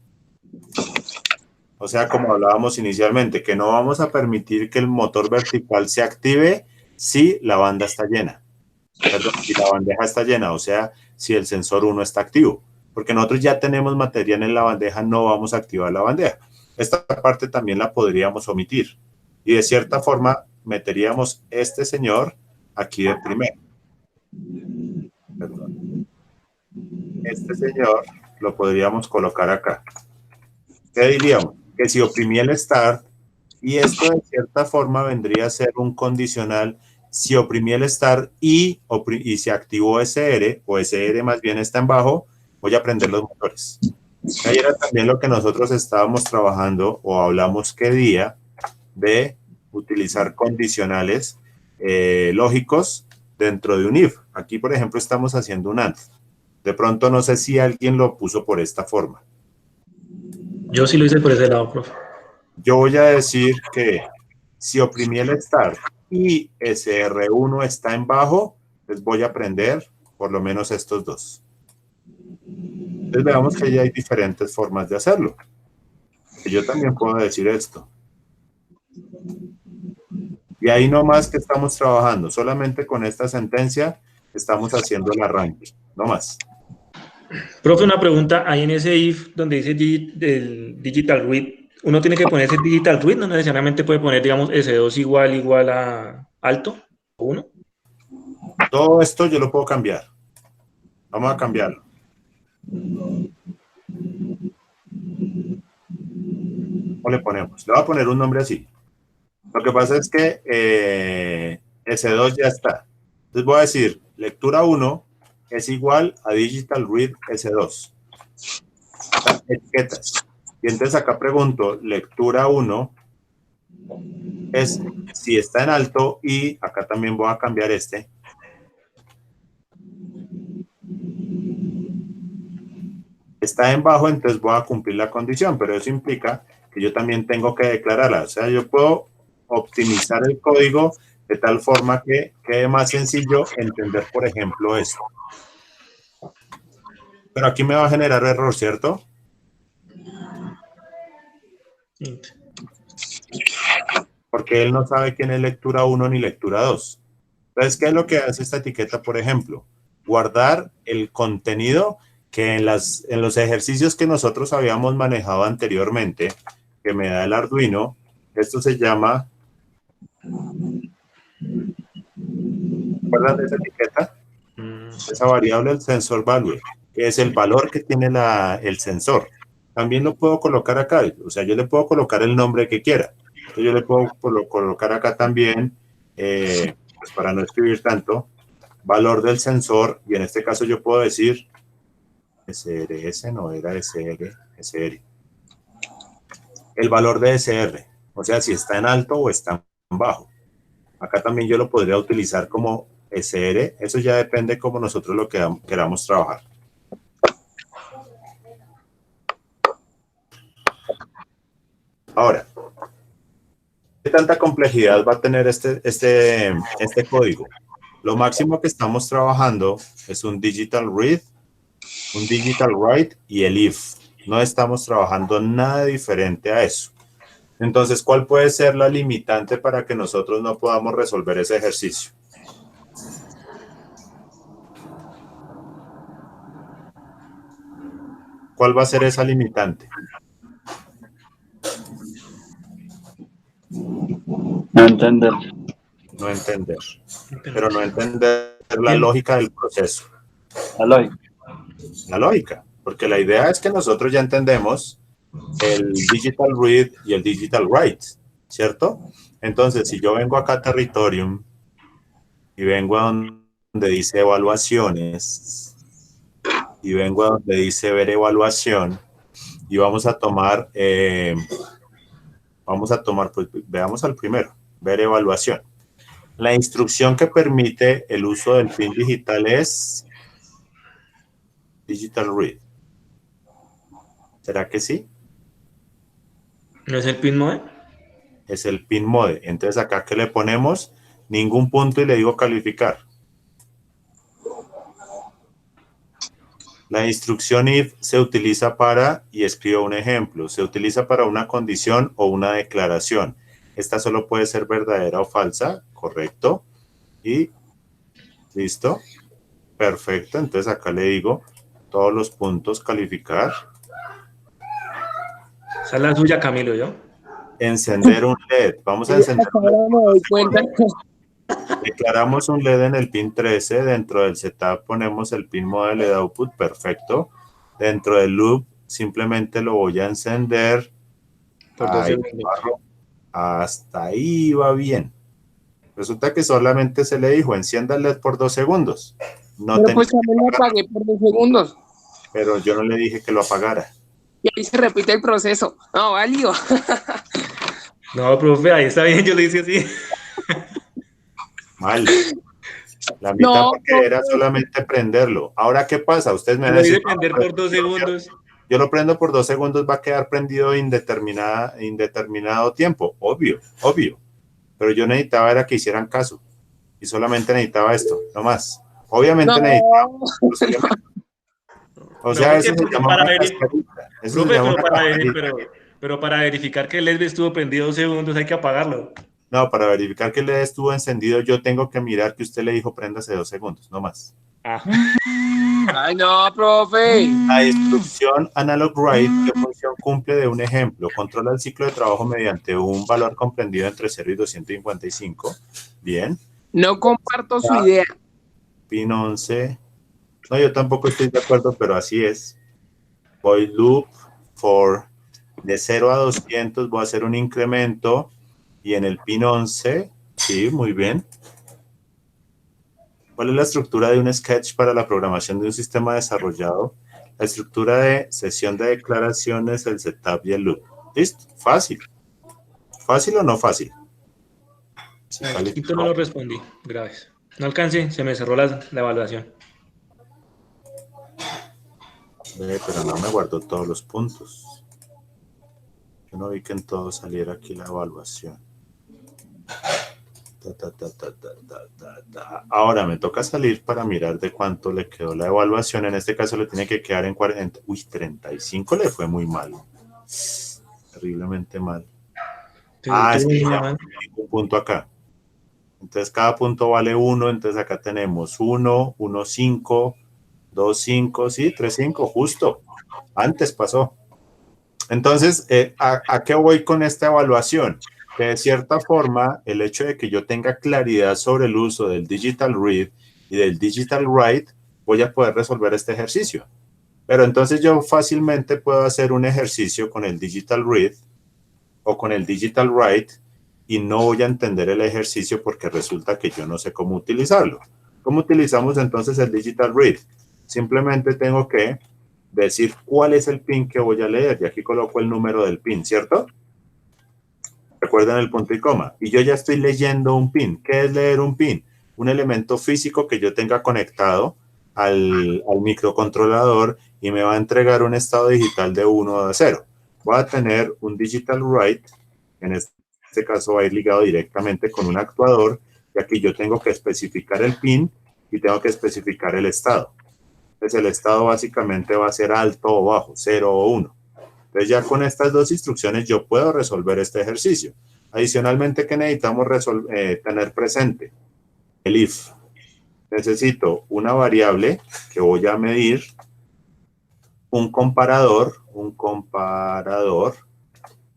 O sea, como hablábamos inicialmente, que no vamos a permitir que el motor vertical se active si la banda está llena. Perdón, si la bandeja está llena, o sea, si el sensor 1 está activo. Porque nosotros ya tenemos material en la bandeja, no vamos a activar la bandeja. Esta parte también la podríamos omitir. Y de cierta forma, meteríamos este señor aquí de primero. Perdón. Este señor lo podríamos colocar acá. ¿Qué diríamos? Que si oprimí el start, y esto de cierta forma vendría a ser un condicional, si oprimí el start y se activó SR, o SR más bien está en bajo, voy a prender los motores. Ahí era también lo que nosotros estábamos trabajando, o hablamos qué día, de utilizar condicionales lógicos dentro de un if. Aquí, por ejemplo, estamos haciendo un AND. De pronto, no sé si alguien lo puso por esta forma. Yo sí lo hice por ese lado, profe. Yo voy a decir que si oprimí el start y SR1 está en bajo, les voy a prender por lo menos estos dos. Entonces veamos que ya hay diferentes formas de hacerlo. Yo también puedo decir esto. Y ahí nomás que estamos trabajando, solamente con esta sentencia estamos haciendo el arranque, no más. Profe, una pregunta, ahí en ese if donde dice el digital read, ¿uno tiene que poner ese digital read? No necesariamente puede poner, digamos, S2 igual a alto, 1. Todo esto yo lo puedo cambiar. Vamos a cambiarlo. ¿Cómo le ponemos? Le voy a poner un nombre así. Lo que pasa es que S2 ya está. Entonces voy a decir, lectura 1 es igual a digital read S2. Etiquetas. Y entonces acá pregunto, lectura 1 es si está en alto, y acá también voy a cambiar este. Está en bajo, entonces voy a cumplir la condición, pero eso implica que yo también tengo que declararla. O sea, yo puedo optimizar el código de tal forma que quede más sencillo entender, por ejemplo, esto. Pero aquí me va a generar error, ¿cierto? Porque él no sabe quién es lectura 1 ni lectura 2. Entonces, ¿qué es lo que hace esta etiqueta, por ejemplo? Guardar el contenido que en los ejercicios que nosotros habíamos manejado anteriormente, que me da el Arduino. Esto se llama... ¿Recuerdan de esa etiqueta? Esa variable, el sensor value, que es el valor que tiene el sensor. También lo puedo colocar acá, o sea, yo le puedo colocar el nombre que quiera. Entonces yo le puedo colocar acá también, pues para no escribir tanto, valor del sensor, y en este caso yo puedo decir SRS, no era SR. El valor de SR, o sea, si está en alto o está en bajo. Acá también yo lo podría utilizar como SR, eso ya depende como nosotros lo que queramos trabajar. Ahora, ¿qué tanta complejidad va a tener este código? Lo máximo que estamos trabajando es un digital read, un digital write y el if. No estamos trabajando nada diferente a eso. Entonces, ¿cuál puede ser la limitante para que nosotros no podamos resolver ese ejercicio? ¿Cuál va a ser esa limitante? No entender. No entender. Pero no entender la lógica del proceso. La lógica. La lógica. Porque la idea es que nosotros ya entendemos el digital read y el digital write, ¿cierto? Entonces, si yo vengo acá a Territorium y vengo a donde dice evaluaciones y vengo a donde dice ver evaluación y vamos a tomar, pues veamos al primero, ver evaluación. La instrucción que permite el uso del pin digital es digital read. ¿Será que sí? ¿No es el pin mode? Es el pin mode. Entonces acá que le ponemos ningún punto y le digo calificar. La instrucción if se utiliza para, y escribo un ejemplo, se utiliza para una condición o una declaración. Esta solo puede ser verdadera o falsa, correcto. Y listo. Perfecto. Entonces acá le digo todos los puntos calificar. Esa es la suya, Camilo, ¿yo? Encender un LED. Vamos a encender un LED. Declaramos un LED en el pin 13. Dentro del setup ponemos el pin mode LED output. Perfecto. Dentro del loop simplemente lo voy a encender. Por 2 segundos. Hasta ahí va bien. Resulta que solamente se le dijo encienda el LED por 2 segundos. No, pero pues también lo apagué por 2 segundos. Pero yo no le dije que lo apagara. Y ahí se repite el proceso. No, válido. No, profe, ahí está bien, yo le hice así. Mal. La mitad No, porque era solamente prenderlo. Ahora, ¿qué pasa? Ustedes me van a decir, prender por 2 segundos. Yo lo prendo por 2 segundos, va a quedar prendido indeterminado tiempo. Obvio. Pero yo necesitaba era que hicieran caso. Y solamente necesitaba esto, no más. Obviamente necesitaba. O sea, eso se llama una cascarita. Pero para verificar que el LED estuvo prendido 2 segundos hay que apagarlo. No, para verificar que el LED estuvo encendido, yo tengo que mirar que usted le dijo préndase 2 segundos, no más. Ay, no, profe. La instrucción analog write, ¿qué función cumple de un ejemplo? Controla el ciclo de trabajo mediante un valor comprendido entre 0 y 255. Bien. No comparto su idea. Pin 11. No, yo tampoco estoy de acuerdo, pero así es. Void loop for de 0 a 200 voy a hacer un incremento y en el pin 11, sí, muy bien. ¿Cuál es la estructura de un sketch para la programación de un sistema desarrollado? La estructura de sesión de declaraciones, el setup y el loop. ¿Listo? Fácil. ¿Fácil o no fácil? El quinto no lo respondí, graves. No alcancé, se me cerró la evaluación. Pero no me guardó todos los puntos. Yo no vi que en todo saliera aquí la evaluación. Ahora me toca salir para mirar de cuánto le quedó la evaluación. En este caso le tiene que quedar en 40. Uy, 35 le fue muy mal. Terriblemente mal. Es que ya un punto acá. Entonces cada punto vale 1. Entonces acá tenemos 1, 1, 5, 2, 5, sí, 3, 5, justo. Antes pasó. Entonces, ¿a qué voy con esta evaluación? Que de cierta forma, el hecho de que yo tenga claridad sobre el uso del Digital Read y del Digital Write, voy a poder resolver este ejercicio. Pero entonces yo fácilmente puedo hacer un ejercicio con el Digital Read o con el Digital Write y no voy a entender el ejercicio porque resulta que yo no sé cómo utilizarlo. ¿Cómo utilizamos entonces el Digital Read? Simplemente tengo que decir cuál es el pin que voy a leer y aquí coloco el número del pin, ¿cierto? Recuerden el punto y coma. Y yo ya estoy leyendo un pin. ¿Qué es leer un pin? Un elemento físico que yo tenga conectado al microcontrolador y me va a entregar un estado digital de 1 o de 0. Voy a tener un Digital Write, en este caso va a ir ligado directamente con un actuador, y aquí yo tengo que especificar el pin y tengo que especificar el estado. Entonces el estado básicamente va a ser alto o bajo, 0 o 1. Entonces ya con estas dos instrucciones yo puedo resolver este ejercicio. Adicionalmente, ¿qué necesitamos tener presente? El if. Necesito una variable que voy a medir, un comparador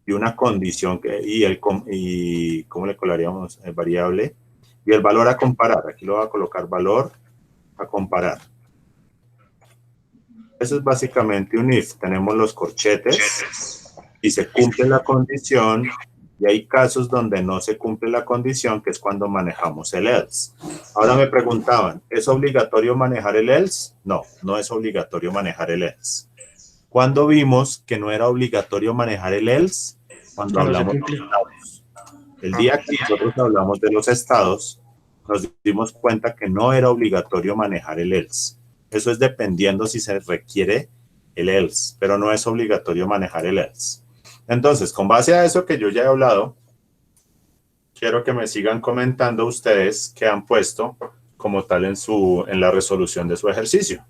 y una condición y ¿cómo le colaríamos? Variable y el valor a comparar. Aquí lo voy a colocar valor a comparar. Eso es básicamente un if. Tenemos los corchetes y se cumple la condición y hay casos donde no se cumple la condición, que es cuando manejamos el else. Ahora me preguntaban, ¿es obligatorio manejar el else? No, no es obligatorio manejar el else. ¿Cuándo vimos que no era obligatorio manejar el else? Cuando hablamos de estados. El día que nosotros hablamos de los estados, nos dimos cuenta que no era obligatorio manejar el else. Eso es dependiendo si se requiere el else, pero no es obligatorio manejar el else. Entonces, con base a eso que yo ya he hablado, quiero que me sigan comentando ustedes qué han puesto como tal en la resolución de su ejercicio.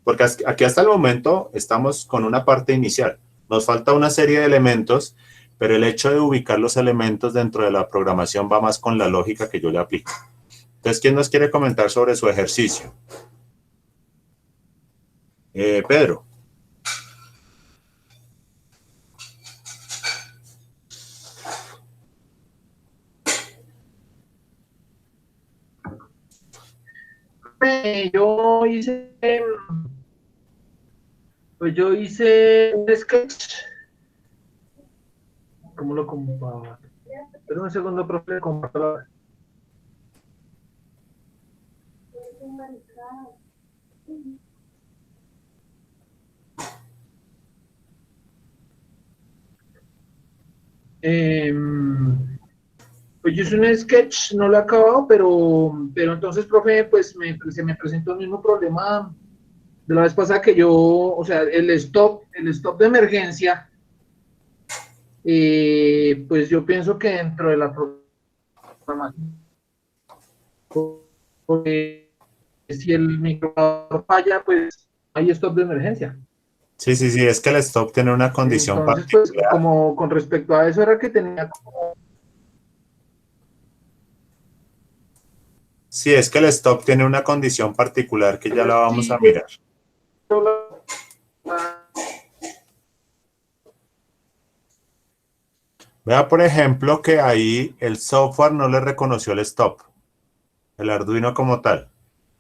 Porque aquí hasta el momento estamos con una parte inicial. Nos falta una serie de elementos, pero el hecho de ubicar los elementos dentro de la programación va más con la lógica que yo le aplico. Entonces, ¿quién nos quiere comentar sobre su ejercicio? Pedro. Yo hice un sketch. ¿Cómo lo comparto? Espera un segundo, profe, comparto. Pues yo hice un sketch, no lo he acabado, pero entonces, profe, pues se me presentó el mismo problema de la vez pasada que yo, o sea, el stop de emergencia, pues yo pienso que dentro de la programación, si el microcontrolador falla, pues hay stop de emergencia. Sí, es que el stop tiene una condición Entonces, particular. pues, como con respecto a eso era que tenía como... Sí, es que el stop tiene una condición particular que ya la vamos a mirar. Vea, por ejemplo, que ahí el software no le reconoció el stop, el Arduino como tal.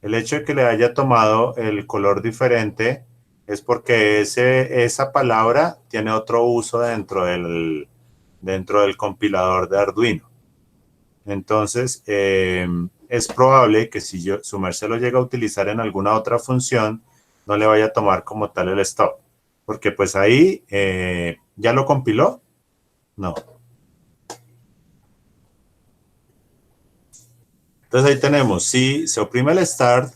El hecho de que le haya tomado el color diferente es porque esa palabra tiene otro uso dentro del compilador de Arduino. Entonces, es probable que si su merced lo llega a utilizar en alguna otra función, no le vaya a tomar como tal el stop, porque pues ahí ya lo compiló, no. Entonces ahí tenemos, si se oprime el start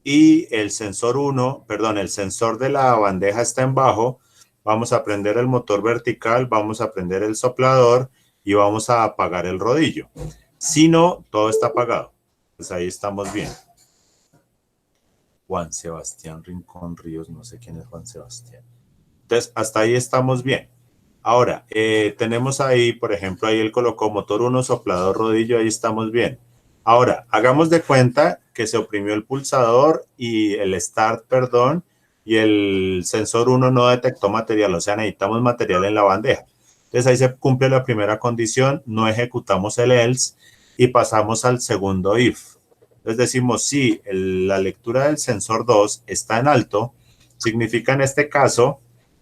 y el sensor 1, perdón, el sensor de la bandeja está en bajo, vamos a prender el motor vertical, vamos a prender el soplador y vamos a apagar el rodillo. Si no, todo está apagado. Pues ahí estamos bien. Juan Sebastián Rincón Ríos, no sé quién es Juan Sebastián. Entonces, hasta ahí estamos bien. Ahora, tenemos ahí, por ejemplo, ahí él colocó motor 1, soplador, rodillo, ahí estamos bien. Ahora, hagamos de cuenta que se oprimió el pulsador y el start, perdón, y el sensor 1 no detectó material, o sea, necesitamos material en la bandeja. Entonces ahí se cumple la primera condición, no ejecutamos el else y pasamos al segundo if. Entonces decimos, si la lectura del sensor 2 está en alto, significa en este caso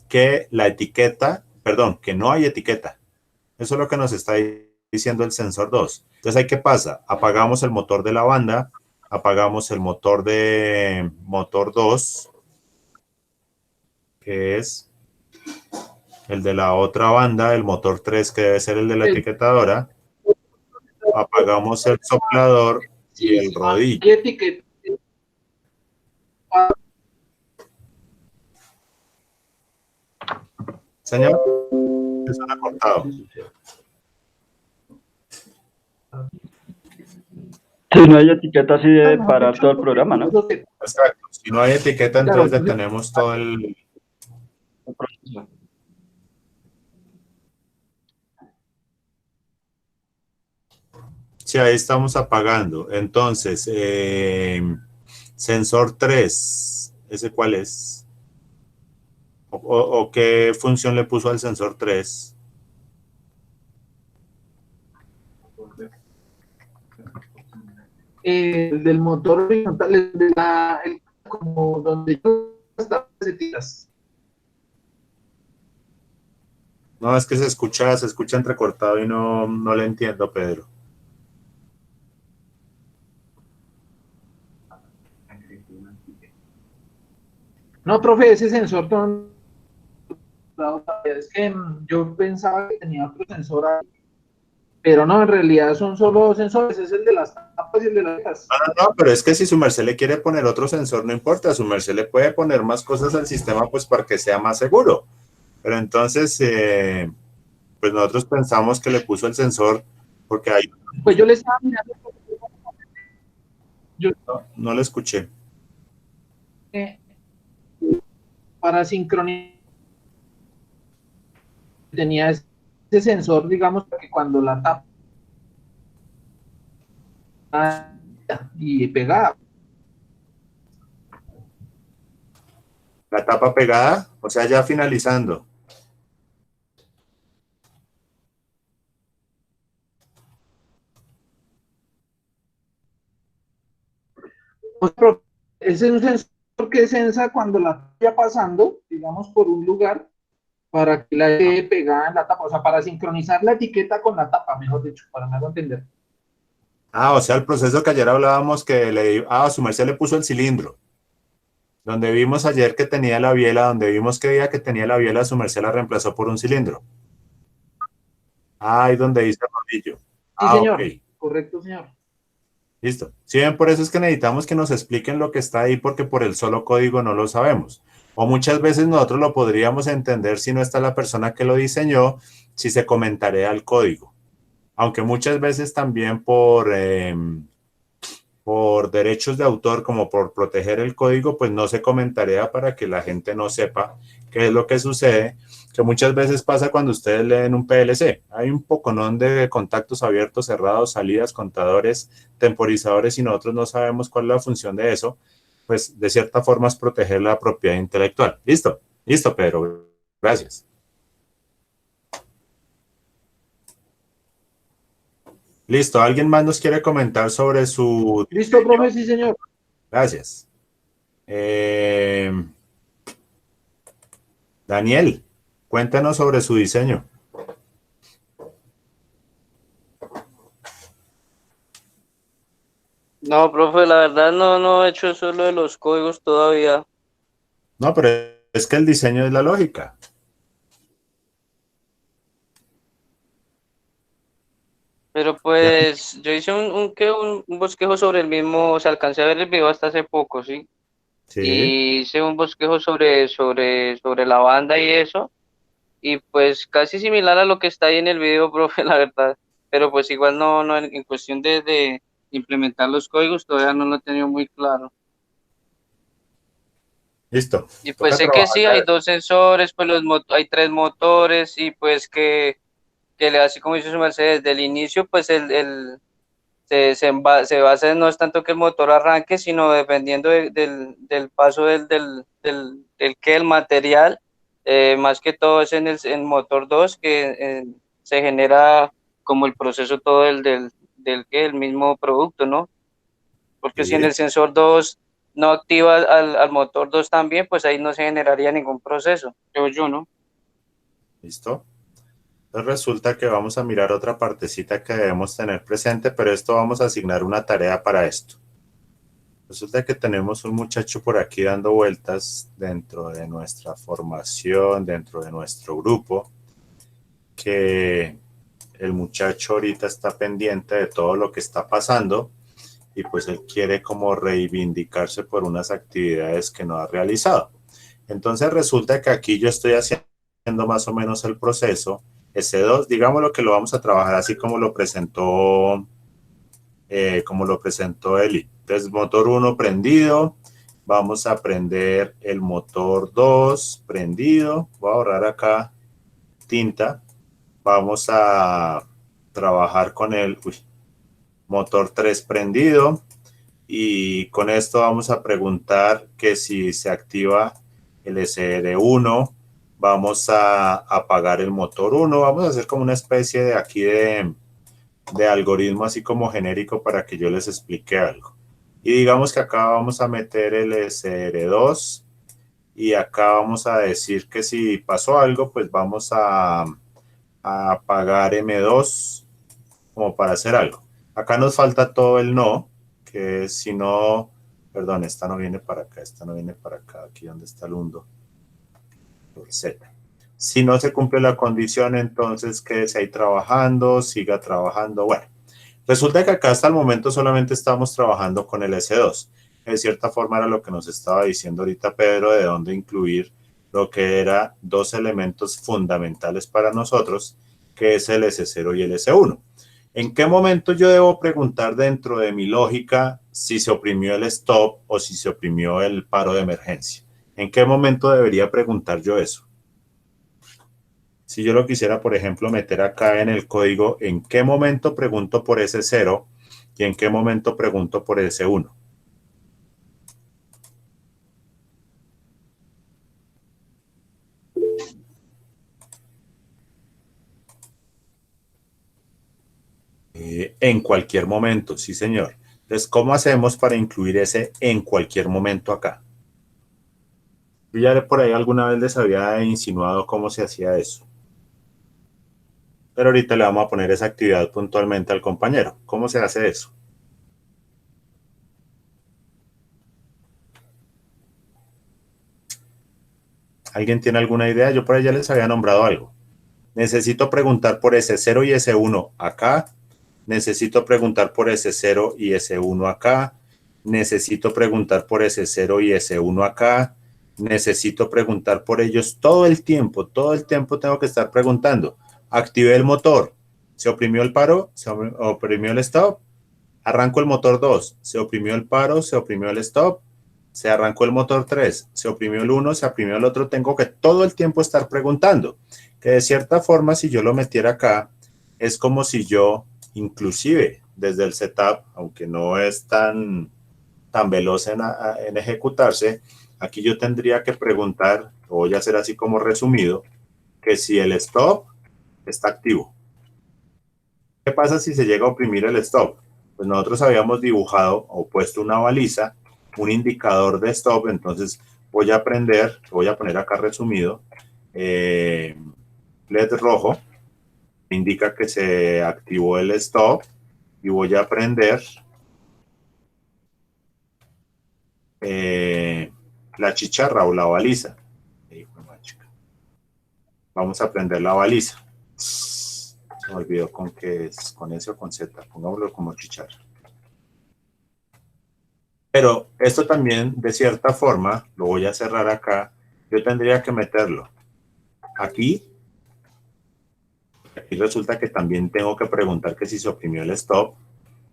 que la etiqueta, perdón, que no hay etiqueta. Eso es lo que nos está diciendo el sensor 2. Entonces, ¿ahí qué pasa? Apagamos el motor de la banda, apagamos el motor de motor 2, que es el de la otra banda, el motor 3, que debe ser el de la etiquetadora. Apagamos el soplador y el rodillo. Señor, se suena cortado. Si no hay etiqueta, así debe parar todo el programa, ¿no? Exacto. Si no hay etiqueta, entonces detenemos todo el proceso. Sí, ahí estamos apagando. Entonces, sensor 3, ¿ese cuál es? ¿O qué función le puso al sensor 3? El del motor horizontal, como donde yo estaba tiras. No, es que se escucha entrecortado y no le entiendo, Pedro. No, profe, ese sensor es que yo pensaba que tenía otro sensor ahí, pero no, en realidad son solo dos sensores, es el de las tapas y el de las cajas. No, pero es que si su merced le quiere poner otro sensor, no importa, su merced le puede poner más cosas al sistema pues para que sea más seguro. Pero entonces, pues nosotros pensamos que le puso el sensor porque ahí... Pues yo le estaba mirando. No le escuché. Para sincronizar tenía ese sensor, digamos, que cuando la tapa y pegada. La tapa pegada, o sea, ya finalizando. Ese es un sensor que sensa cuando la vaya pasando, digamos, por un lugar, para que la quede pegada en la tapa, o sea, para sincronizar la etiqueta con la tapa, mejor dicho, para me hago entender. Ah, o sea, el proceso que ayer hablábamos que su merced le puso el cilindro. Donde vimos ayer que tenía la biela, donde vimos que día que tenía la biela, su merced la reemplazó por un cilindro. Ah, ahí donde dice rodillo. Sí, señor. Ok. Correcto, señor. Listo. Sí, ven, por eso es que necesitamos que nos expliquen lo que está ahí, porque por el solo código no lo sabemos. O muchas veces nosotros lo podríamos entender si no está la persona que lo diseñó, si se comentaría el código. Aunque muchas veces también por derechos de autor, como por proteger el código, pues no se comentaría para que la gente no sepa qué es lo que sucede, que muchas veces pasa cuando ustedes leen un PLC. Hay un poconón de contactos abiertos, cerrados, salidas, contadores, temporizadores, y nosotros no sabemos cuál es la función de eso, pues de cierta forma es proteger la propiedad intelectual. Listo, listo, Pedro. Gracias. Listo, ¿alguien más nos quiere comentar sobre su... Listo, profe, sí, señor. Gracias. Daniel, cuéntanos sobre su diseño. No, profe, la verdad no he hecho eso lo de los códigos todavía. No, pero es que el diseño es la lógica. Pero Ya, pues yo hice un bosquejo sobre el mismo, o sea, alcancé a ver el video hasta hace poco, ¿sí? sí, Y hice un bosquejo sobre la banda y eso, y pues casi similar a lo que está ahí en el video, profe, la verdad. Pero pues igual no en cuestión de implementar los códigos todavía no lo he tenido muy claro. listo. Y pues Toca sé que sí, hay trabajar. dos sensores, pues hay tres motores y pues así como dice su merced, desde el inicio, pues se basa no es tanto que el motor arranque, sino dependiendo del paso del material, más que todo es en el motor 2 que se genera como el proceso todo el mismo producto, ¿no? Porque si en Sí, el sensor 2 no activa al motor 2 también, pues ahí no se generaría ningún proceso, creo yo, ¿no? listo. Entonces resulta que vamos a mirar otra partecita que debemos tener presente, pero esto vamos a asignar una tarea para esto. Resulta que tenemos un muchacho por aquí dando vueltas dentro de nuestra formación, dentro de nuestro grupo, que el muchacho ahorita está pendiente de todo lo que está pasando y pues él quiere como reivindicarse por unas actividades que no ha realizado. Entonces resulta que aquí yo estoy haciendo más o menos el proceso. S2, digámoslo que lo vamos a trabajar así como lo presentó Eli. Entonces, motor 1 prendido, vamos a prender el motor 2 prendido, voy a ahorrar acá tinta, vamos a trabajar con el motor 3 prendido y con esto vamos a preguntar que si se activa el SR1, vamos a apagar el motor 1, vamos a hacer como una especie de aquí de algoritmo así como genérico para que yo les explique algo. Y digamos que acá vamos a meter el SR2 y acá vamos a decir que si pasó algo, pues vamos a apagar M2 como para hacer algo. Acá nos falta todo el no, que si no, perdón, esta no viene para acá, esta no viene para acá, aquí donde está el undo, por Z. Si no se cumple la condición, entonces quédese ahí trabajando, siga trabajando. Bueno, resulta que acá hasta el momento solamente estamos trabajando con el S2. De cierta forma era lo que nos estaba diciendo ahorita Pedro, de dónde incluir lo que era dos elementos fundamentales para nosotros, que es el S0 y el S1. ¿En qué momento yo debo preguntar dentro de mi lógica si se oprimió el stop o si se oprimió el paro de emergencia? ¿En qué momento debería preguntar yo eso? Si yo lo quisiera, por ejemplo, meter acá en el código, ¿en qué momento pregunto por ese 0 y en qué momento pregunto por ese 1? En cualquier momento, sí señor. Entonces, ¿cómo hacemos para incluir ese en cualquier momento acá? Yo ya por ahí alguna vez les había insinuado cómo se hacía eso. Pero ahorita le vamos a poner esa actividad puntualmente al compañero. ¿Cómo se hace eso? ¿Alguien tiene alguna idea? Yo por ahí ya les había nombrado algo. Necesito preguntar por ese 0 y ese 1 acá. Necesito preguntar por ese 0 y ese 1 acá. Necesito preguntar por ese 0 y ese 1 acá. Necesito preguntar por ellos todo el tiempo tengo que estar preguntando. Activé el motor, se oprimió el paro, se oprimió el stop, arranco el motor 2, se oprimió el paro, se oprimió el stop, se arrancó el motor 3, se oprimió el 1, se oprimió el otro, tengo que todo el tiempo estar preguntando, que de cierta forma si yo lo metiera acá, es como si yo, inclusive desde el setup, aunque no es tan veloz en ejecutarse, aquí yo tendría que preguntar, lo voy a hacer así como resumido, que si el stop está activo. ¿Qué pasa si se llega a oprimir el stop? Pues nosotros habíamos dibujado o puesto una baliza, un indicador de stop, entonces voy a voy a poner acá resumido, LED rojo, indica que se activó el stop y voy a prender la chicharra o la baliza. Vamos a prender la baliza. Se me olvidó con qué es, con S o con Z. Pongámoslo como chicharra. Pero esto también, de cierta forma, lo voy a cerrar acá. Yo tendría que meterlo aquí. Aquí resulta que también tengo que preguntar que si se oprimió el stop.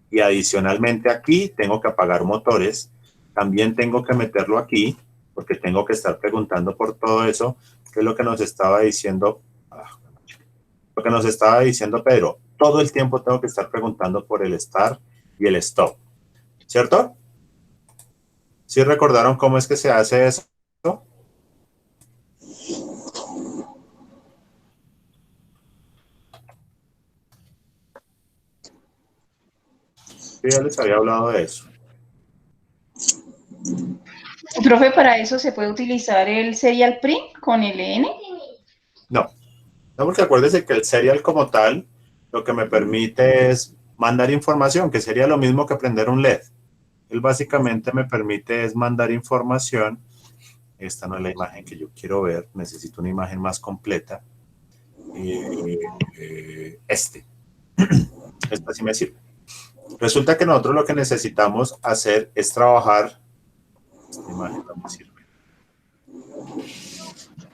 Y adicionalmente aquí tengo que apagar motores. También tengo que meterlo aquí, porque tengo que estar preguntando por todo eso, que es lo que nos estaba diciendo, lo que nos estaba diciendo Pedro. Todo el tiempo tengo que estar preguntando por el start y el stop, ¿cierto? ¿Sí recordaron cómo es que se hace eso? Sí, ya les había hablado de eso. Profe, para eso se puede utilizar el serial print con el N. No, porque acuérdense que el serial como tal lo que me permite es mandar información, que sería lo mismo que prender un LED. Él básicamente me permite es mandar información. Esta no es la imagen que yo quiero ver, necesito una imagen más completa. Esta sí me sirve. Resulta que nosotros lo que necesitamos hacer es trabajar. Esta imagen no me sirve.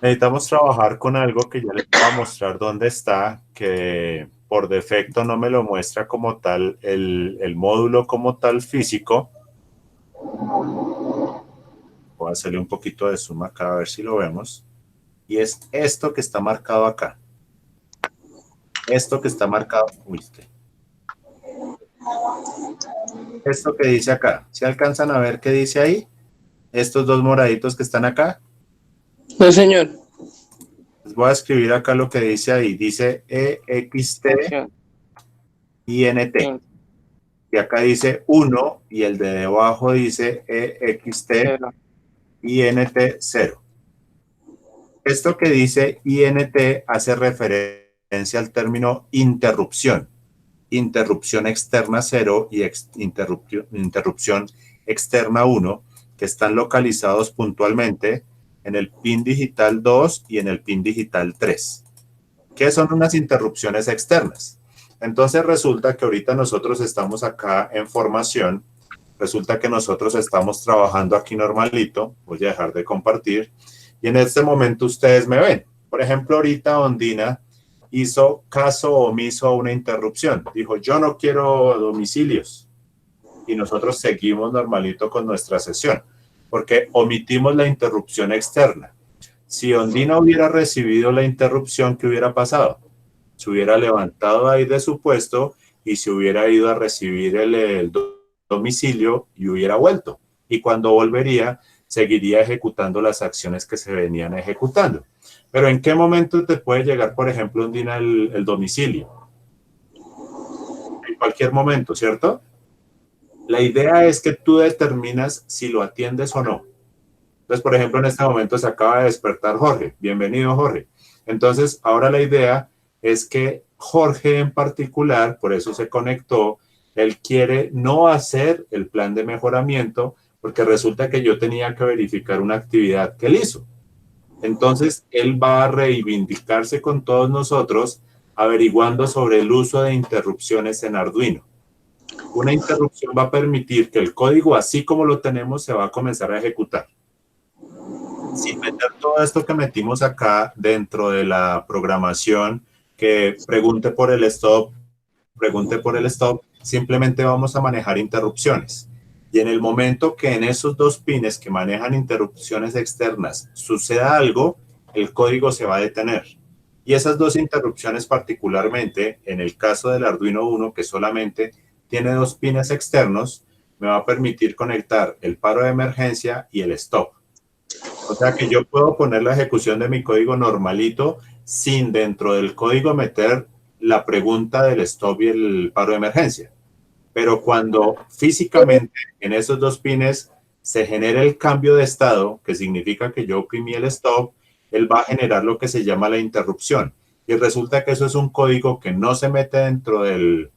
Necesitamos trabajar con algo que ya les voy a mostrar dónde está, que por defecto no me lo muestra como tal el módulo como tal físico. Voy a hacerle un poquito de zoom acá a ver si lo vemos. Y es esto que está marcado acá. Esto que está marcado. Uy, esto que dice acá. ¿Se alcanzan a ver qué dice ahí? Estos dos moraditos que están acá. No, señor. Les voy a escribir acá lo que dice ahí. Dice EXT INT. Y acá dice 1 y el de debajo dice EXT INT 0. Esto que dice INT hace referencia al término interrupción. Interrupción externa 0 y interrupción externa 1, que están localizados puntualmente en el pin digital 2 y en el pin digital 3. ¿Qué son unas interrupciones externas? Entonces resulta que ahorita nosotros estamos acá en formación, resulta que nosotros estamos trabajando aquí normalito, voy a dejar de compartir, y en este momento ustedes me ven. Por ejemplo, ahorita Ondina hizo caso omiso a una interrupción, dijo yo no quiero domicilios, y nosotros seguimos normalito con nuestra sesión, porque omitimos la interrupción externa. Si Ondina hubiera recibido la interrupción, ¿qué hubiera pasado? Se hubiera levantado ahí de su puesto y se hubiera ido a recibir el domicilio y hubiera vuelto. Y cuando volvería, seguiría ejecutando las acciones que se venían ejecutando. Pero ¿en qué momento te puede llegar, por ejemplo, Ondina, el domicilio? En cualquier momento, ¿cierto? La idea es que tú determinas si lo atiendes o no. Entonces, por ejemplo, en este momento se acaba de despertar Jorge. Bienvenido, Jorge. Entonces, ahora la idea es que Jorge en particular, por eso se conectó, él quiere no hacer el plan de mejoramiento porque resulta que yo tenía que verificar una actividad que él hizo. Entonces, él va a reivindicarse con todos nosotros averiguando sobre el uso de interrupciones en Arduino. Una interrupción va a permitir que el código, así como lo tenemos, se va a comenzar a ejecutar. Sin meter todo esto que metimos acá dentro de la programación, que pregunte por el stop, simplemente vamos a manejar interrupciones. Y en el momento que en esos dos pines que manejan interrupciones externas suceda algo, el código se va a detener. Y esas dos interrupciones particularmente, en el caso del Arduino Uno, que solamente tiene dos pines externos, me va a permitir conectar el paro de emergencia y el stop. O sea que yo puedo poner la ejecución de mi código normalito sin dentro del código meter la pregunta del stop y el paro de emergencia. Pero cuando físicamente en esos dos pines se genera el cambio de estado, que significa que yo oprimí el stop, él va a generar lo que se llama la interrupción. Y resulta que eso es un código que no se mete dentro del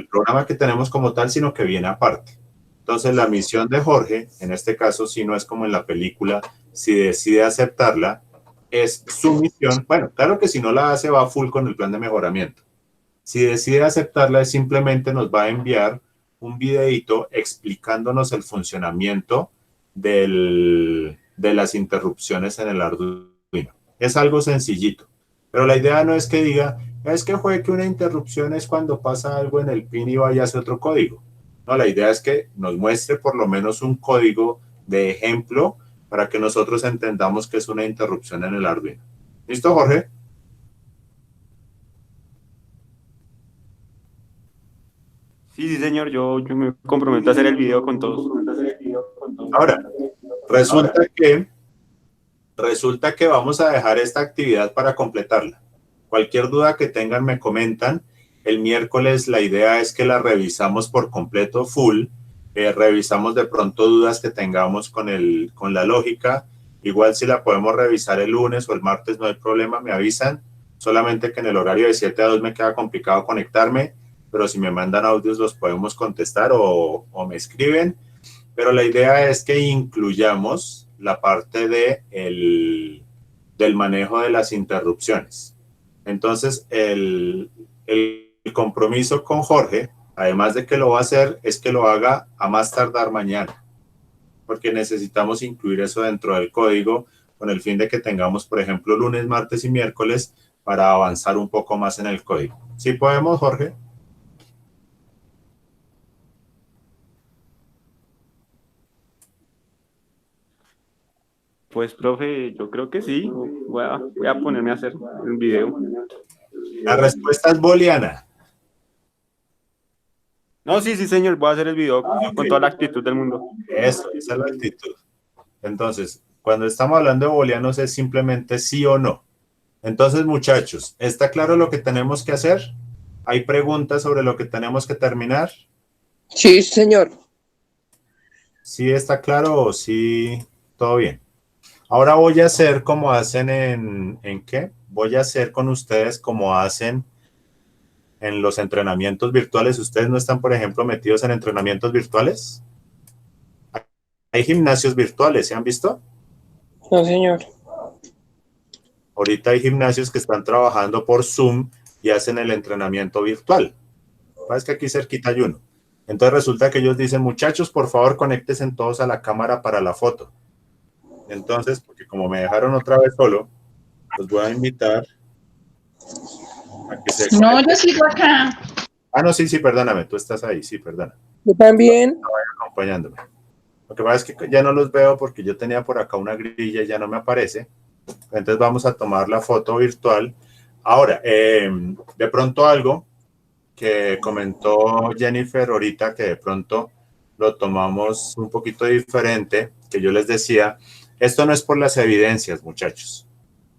programa que tenemos como tal, sino que viene aparte. Entonces la misión de Jorge, en este caso, si no es como en la película, si decide aceptarla, es su misión. Bueno, claro que si no la hace va full con el plan de mejoramiento. Si decide aceptarla, es simplemente nos va a enviar un videito explicándonos el funcionamiento de las interrupciones en el Arduino. Es algo sencillito, pero la idea no es que diga, es que fue que una interrupción es cuando pasa algo en el pin y vaya a hacer otro código. No, la idea es que nos muestre por lo menos un código de ejemplo para que nosotros entendamos que es una interrupción en el Arduino. ¿Listo, Jorge? Sí, sí, señor, yo me comprometo a hacer el video con todos. Ahora, resulta que vamos a dejar esta actividad para completarla. Cualquier duda que tengan me comentan. El miércoles la idea es que la revisamos por completo, full. Revisamos de pronto dudas que tengamos con la lógica. Igual si la podemos revisar el lunes o el martes no hay problema, me avisan. Solamente que en el horario de 7 a 2 me queda complicado conectarme, pero si me mandan audios los podemos contestar o me escriben. Pero la idea es que incluyamos la parte del manejo de las interrupciones. Entonces, el compromiso con Jorge, además de que lo va a hacer, es que lo haga a más tardar mañana, porque necesitamos incluir eso dentro del código con el fin de que tengamos, por ejemplo, lunes, martes y miércoles para avanzar un poco más en el código. ¿Sí podemos, Jorge? Pues, profe, yo creo que sí. Voy a ponerme a hacer el video. La respuesta es booleana. No, sí, señor, voy a hacer el video con toda la actitud del mundo. Eso, esa es la actitud. Entonces, cuando estamos hablando de booleanos es simplemente sí o no. Entonces, muchachos, ¿está claro lo que tenemos que hacer? ¿Hay preguntas sobre lo que tenemos que terminar? Sí, señor. ¿Sí está claro o sí todo bien? Ahora voy a hacer como hacen ¿en qué? Voy a hacer con ustedes como hacen en los entrenamientos virtuales. ¿Ustedes no están, por ejemplo, metidos en entrenamientos virtuales? Hay gimnasios virtuales, ¿se han visto? No, señor. Ahorita hay gimnasios que están trabajando por Zoom y hacen el entrenamiento virtual. Es que aquí cerquita hay uno. Entonces resulta que ellos dicen, muchachos, por favor, conéctense todos a la cámara para la foto. Entonces, porque como me dejaron otra vez solo, los voy a invitar a que se... No, yo sigo acá. Ah, no, sí, perdóname, tú estás ahí, sí, perdona. Yo también. Acompañándome. Lo que pasa es que ya no los veo porque yo tenía por acá una grilla y ya no me aparece. Entonces vamos a tomar la foto virtual. Ahora, de pronto algo que comentó Jennifer ahorita, que de pronto lo tomamos un poquito diferente, que yo les decía, esto no es por las evidencias, muchachos.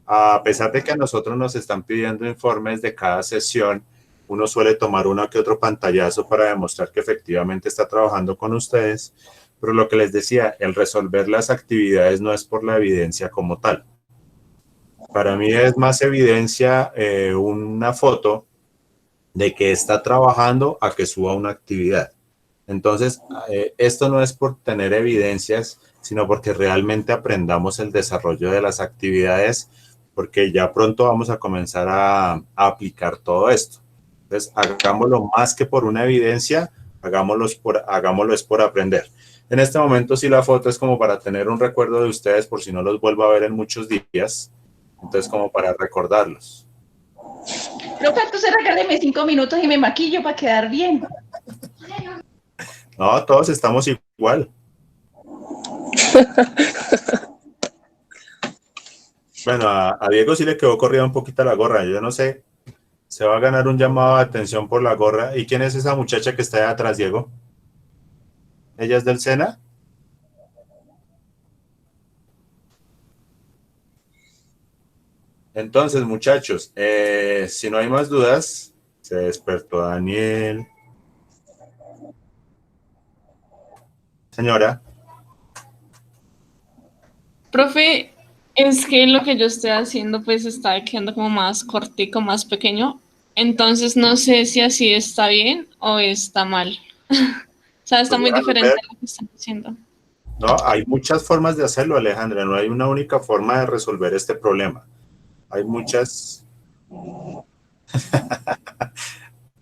A pesar de que a nosotros nos están pidiendo informes de cada sesión, uno suele tomar uno que otro pantallazo para demostrar que efectivamente está trabajando con ustedes, pero lo que les decía, el resolver las actividades no es por la evidencia como tal. Para mí es más evidencia una foto de que está trabajando a que suba una actividad. Entonces, esto no es por tener evidencias, sino porque realmente aprendamos el desarrollo de las actividades, porque ya pronto vamos a comenzar a aplicar todo esto. Entonces, hagámoslo más que por una evidencia, hagámoslo es por aprender. En este momento sí la foto es como para tener un recuerdo de ustedes por si no los vuelvo a ver en muchos días. Entonces, como para recordarlos. Profe, entonces regáleme 5 minutos y me maquillo para quedar bien. No, todos estamos igual. Bueno, a Diego sí le quedó corrida un poquito la gorra. Yo no sé, se va a ganar un llamado de atención por la gorra. ¿Y quién es esa muchacha que está ahí atrás, Diego? ¿Ella es del SENA? Entonces, muchachos, si no hay más dudas, se despertó Daniel. Señora. Profe, es que lo que yo estoy haciendo pues está quedando como más cortico, más pequeño. Entonces no sé si así está bien o está mal. sea, está Pues muy déjanos diferente ver. a lo que están diciendo. No, hay muchas formas de hacerlo, Alejandra. No hay una única forma de resolver este problema. Hay muchas.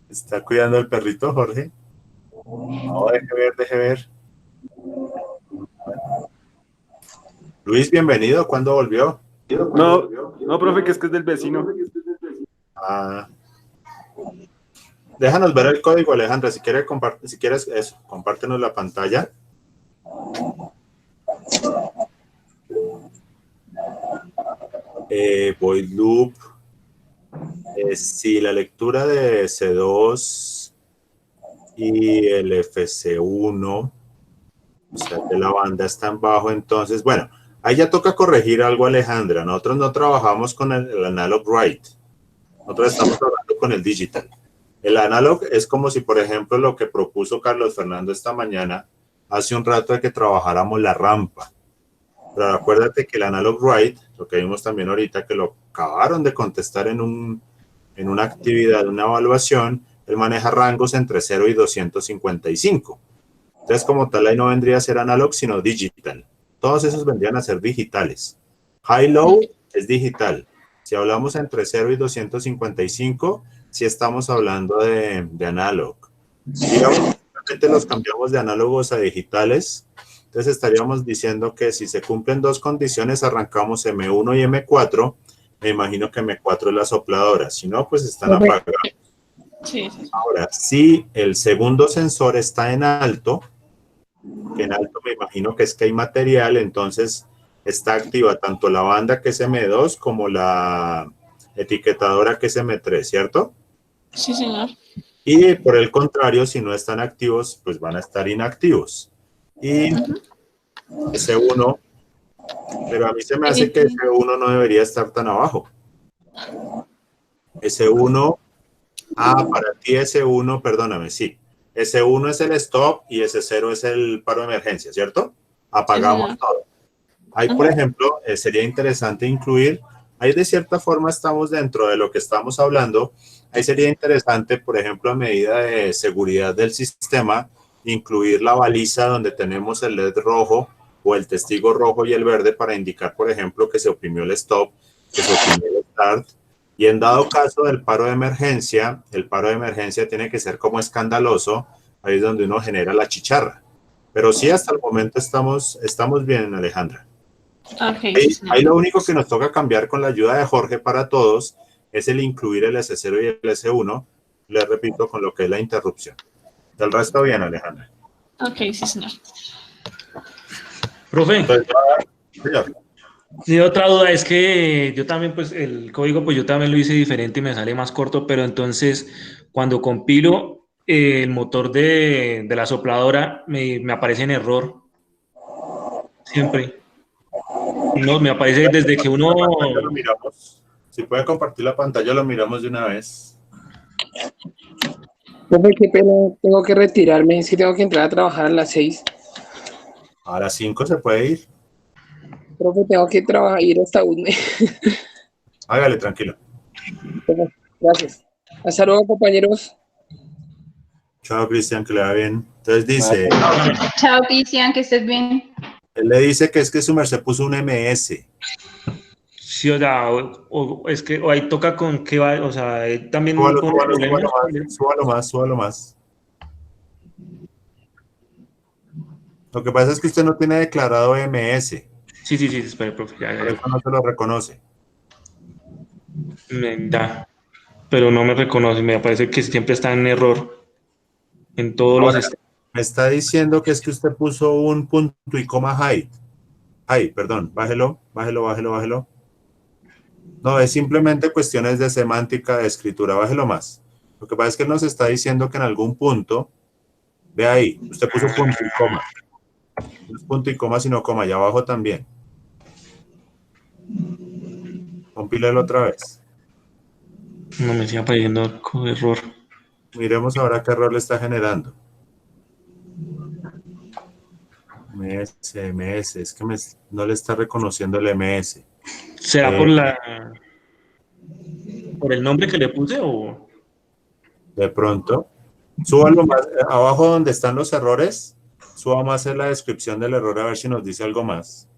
¿Está cuidando el perrito, Jorge? No, deje ver. Luis, bienvenido. ¿Cuándo volvió? No, no, profe, que es del vecino. Ah, déjanos ver el código, Alejandra. Si quieres eso, compártenos la pantalla. Void loop. Sí, la lectura de C2 y el FC1, o sea que la banda está en bajo, entonces, bueno, ahí ya toca corregir algo, Alejandra. Nosotros no trabajamos con el analog write, nosotros estamos hablando con el digital. El analog es como si, por ejemplo, lo que propuso Carlos Fernando esta mañana, hace un rato de que trabajáramos la rampa. Pero acuérdate que el analog write, lo que vimos también ahorita, que lo acabaron de contestar en una actividad, una evaluación, él maneja rangos entre 0 y 255. Entonces, como tal, ahí no vendría a ser analog, sino digital. Todos esos vendrían a ser digitales. High-low es digital. Si hablamos entre 0 y 255, sí estamos hablando de analog. Digamos, simplemente los cambiamos de análogos a digitales. Entonces estaríamos diciendo que si se cumplen dos condiciones, arrancamos M1 y M4. Me imagino que M4 es la sopladora. Si no, pues están apagados. Sí. Ahora, si el segundo sensor está en alto, que en alto me imagino que es que hay material, entonces está activa tanto la banda que es M2 como la etiquetadora que es M3, ¿cierto? Sí, señor. Y por el contrario, si no están activos, pues van a estar inactivos. Y S1, pero a mí se me hace que S1 no debería estar tan abajo. S1, para ti S1, perdóname, sí. S1 es el stop y S0 es el paro de emergencia, ¿cierto? Apagamos todo. Ahí, por ejemplo, sería interesante incluir, ahí de cierta forma estamos dentro de lo que estamos hablando, ahí sería interesante, por ejemplo, a medida de seguridad del sistema, incluir la baliza donde tenemos el LED rojo o el testigo rojo y el verde para indicar, por ejemplo, que se oprimió el stop, que se oprimió el start. Y en dado caso del paro de emergencia, el paro de emergencia tiene que ser como escandaloso, ahí es donde uno genera la chicharra. Pero sí, hasta el momento estamos bien, Alejandra. Okay, ahí lo único que nos toca cambiar con la ayuda de Jorge para todos es el incluir el S0 y el S1, les repito, con lo que es la interrupción. Del resto bien, Alejandra. Ok, sí, señor. Profe. Entonces, señor. Sí, otra duda es que yo también, pues el código, pues yo también lo hice diferente y me sale más corto, pero entonces cuando compilo el motor de la sopladora me aparece en error. Siempre. No, me aparece desde que uno... Lo miramos. Si puede compartir la pantalla, lo miramos de una vez. Profe, qué pena, tengo que retirarme, sí tengo que entrar a trabajar a las 6. A las 5 se puede ir. Profe, tengo que ir hasta UNE. Hágale, tranquilo. Gracias. Hasta luego, compañeros. Chao, Cristian, que le va bien. Entonces dice... Chao, Cristian, que estés bien. Él le dice que es que su merced puso un MS. Sí, o sea, es que o ahí toca con qué va, o sea, también pone problemas. Súbalo más. Lo que pasa es que usted no tiene declarado MS. Sí, espere, profe. Por eso no se lo reconoce. Pero no me reconoce, me parece que siempre está en error en todos los... Me está diciendo que es que usted puso un punto y coma high. Perdón, bájelo. No, es simplemente cuestiones de semántica, de escritura, bájelo más. Lo que pasa es que nos está diciendo que en algún punto, ve ahí, usted puso punto y coma. No es punto y coma, sino coma, allá abajo también. Compílelo otra vez. No me sigue apareciendo error. Miremos ahora qué error le está generando. MS, es que no le está reconociendo el MS. ¿Será por el nombre que le puse o...? De pronto. Súbalo más, abajo donde están los errores, suba más en la descripción del error a ver si nos dice algo más.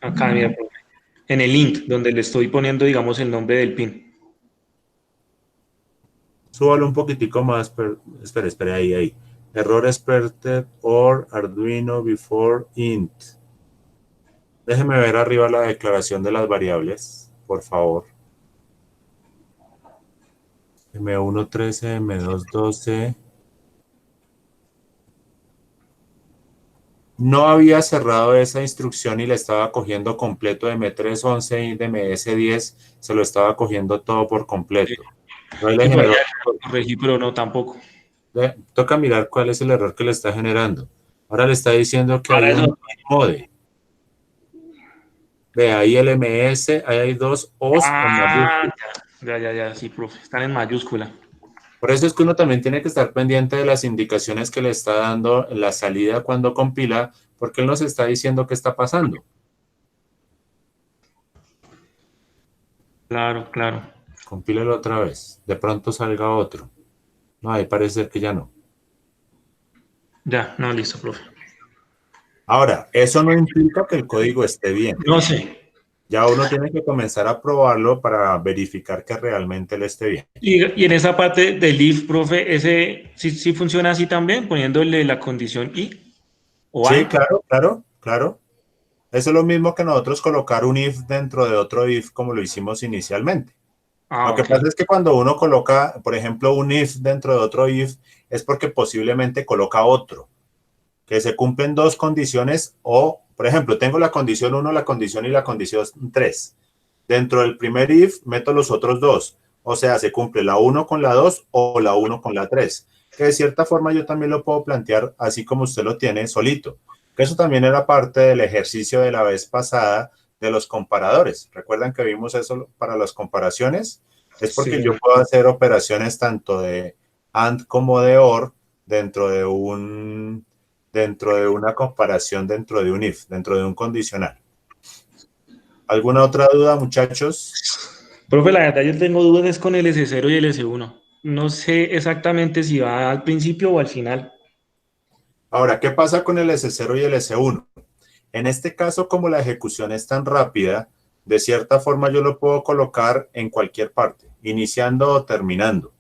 Acá, mira, profe. En el link donde le estoy poniendo, digamos, el nombre del pin. Súbalo un poquitico más, pero, espere, ahí. Error expected or Arduino before int. Déjeme ver arriba la declaración de las variables, por favor. M1.13, M2.12. No había cerrado esa instrucción y le estaba cogiendo completo de M3.11 y de MS10, se lo estaba cogiendo todo por completo. No le Sí, por generó- allá corregí, pero no tampoco. toca mirar cuál es el error que le está generando. Ahora le está diciendo que Para hay eso, un mode. Ve ahí el MS, ahí hay dos O's en mayúscula. ya, sí, profe. Están en mayúscula. Por eso es que uno también tiene que estar pendiente de las indicaciones que le está dando en la salida cuando compila, porque él nos está diciendo qué está pasando. Claro. Compílelo otra vez. De pronto salga otro. No, ahí parece que ya no. Ya, no, listo, profe. Ahora, eso no implica que el código esté bien. No sé. Ya uno tiene que comenzar a probarlo para verificar que realmente le esté bien. Y en esa parte del if, profe, ese sí funciona así también, poniéndole la condición y o Sí, and. claro. Eso es lo mismo que nosotros colocar un if dentro de otro if como lo hicimos inicialmente. Lo que Ok. pasa es que cuando uno coloca, por ejemplo, un if dentro de otro if, es porque posiblemente coloca otro, que se cumplen dos condiciones o, por ejemplo, tengo la condición 1, la condición y la condición 3. Dentro del primer if meto los otros dos. O sea, se cumple la 1 con la 2 o la 1 con la 3. Que de cierta forma yo también lo puedo plantear así como usted lo tiene solito. Que eso también era parte del ejercicio de la vez pasada de los comparadores. ¿Recuerdan que vimos eso para las comparaciones? Es Sí, porque yo señor. puedo hacer operaciones tanto de AND como de OR dentro de una comparación, dentro de un if, dentro de un condicional. ¿Alguna otra duda, muchachos? Profe, la verdad yo tengo dudas con el S0 y el S1. No sé exactamente si va al principio o al final. Ahora, ¿qué pasa con el S0 y el S1? En este caso, como la ejecución es tan rápida, de cierta forma yo lo puedo colocar en cualquier parte, iniciando o terminando.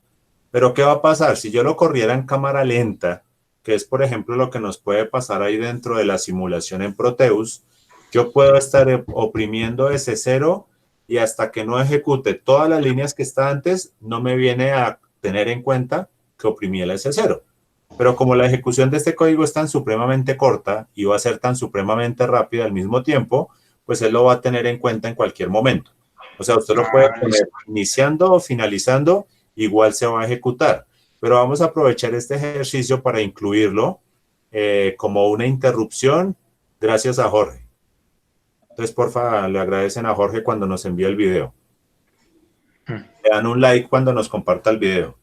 Pero ¿qué va a pasar? Si yo lo corriera en cámara lenta, que es por ejemplo lo que nos puede pasar ahí dentro de la simulación en Proteus, yo puedo estar oprimiendo S0 y hasta que no ejecute todas las líneas que está antes, no me viene a tener en cuenta que oprimí el S0. Pero como la ejecución de este código es tan supremamente corta y va a ser tan supremamente rápida al mismo tiempo, pues él lo va a tener en cuenta en cualquier momento. O sea, usted lo puede poner iniciando o finalizando, igual se va a ejecutar. Pero vamos a aprovechar este ejercicio para incluirlo como una interrupción gracias a Jorge. Entonces, porfa, le agradecen a Jorge cuando nos envía el video. Le dan un like cuando nos comparta el video.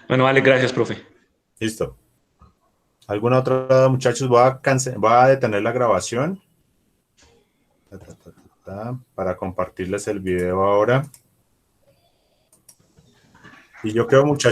Bueno, vale, gracias, profe. Listo. ¿Alguna otra, muchachos? Voy a detener la grabación para compartirles el video ahora. Y yo creo, muchachos,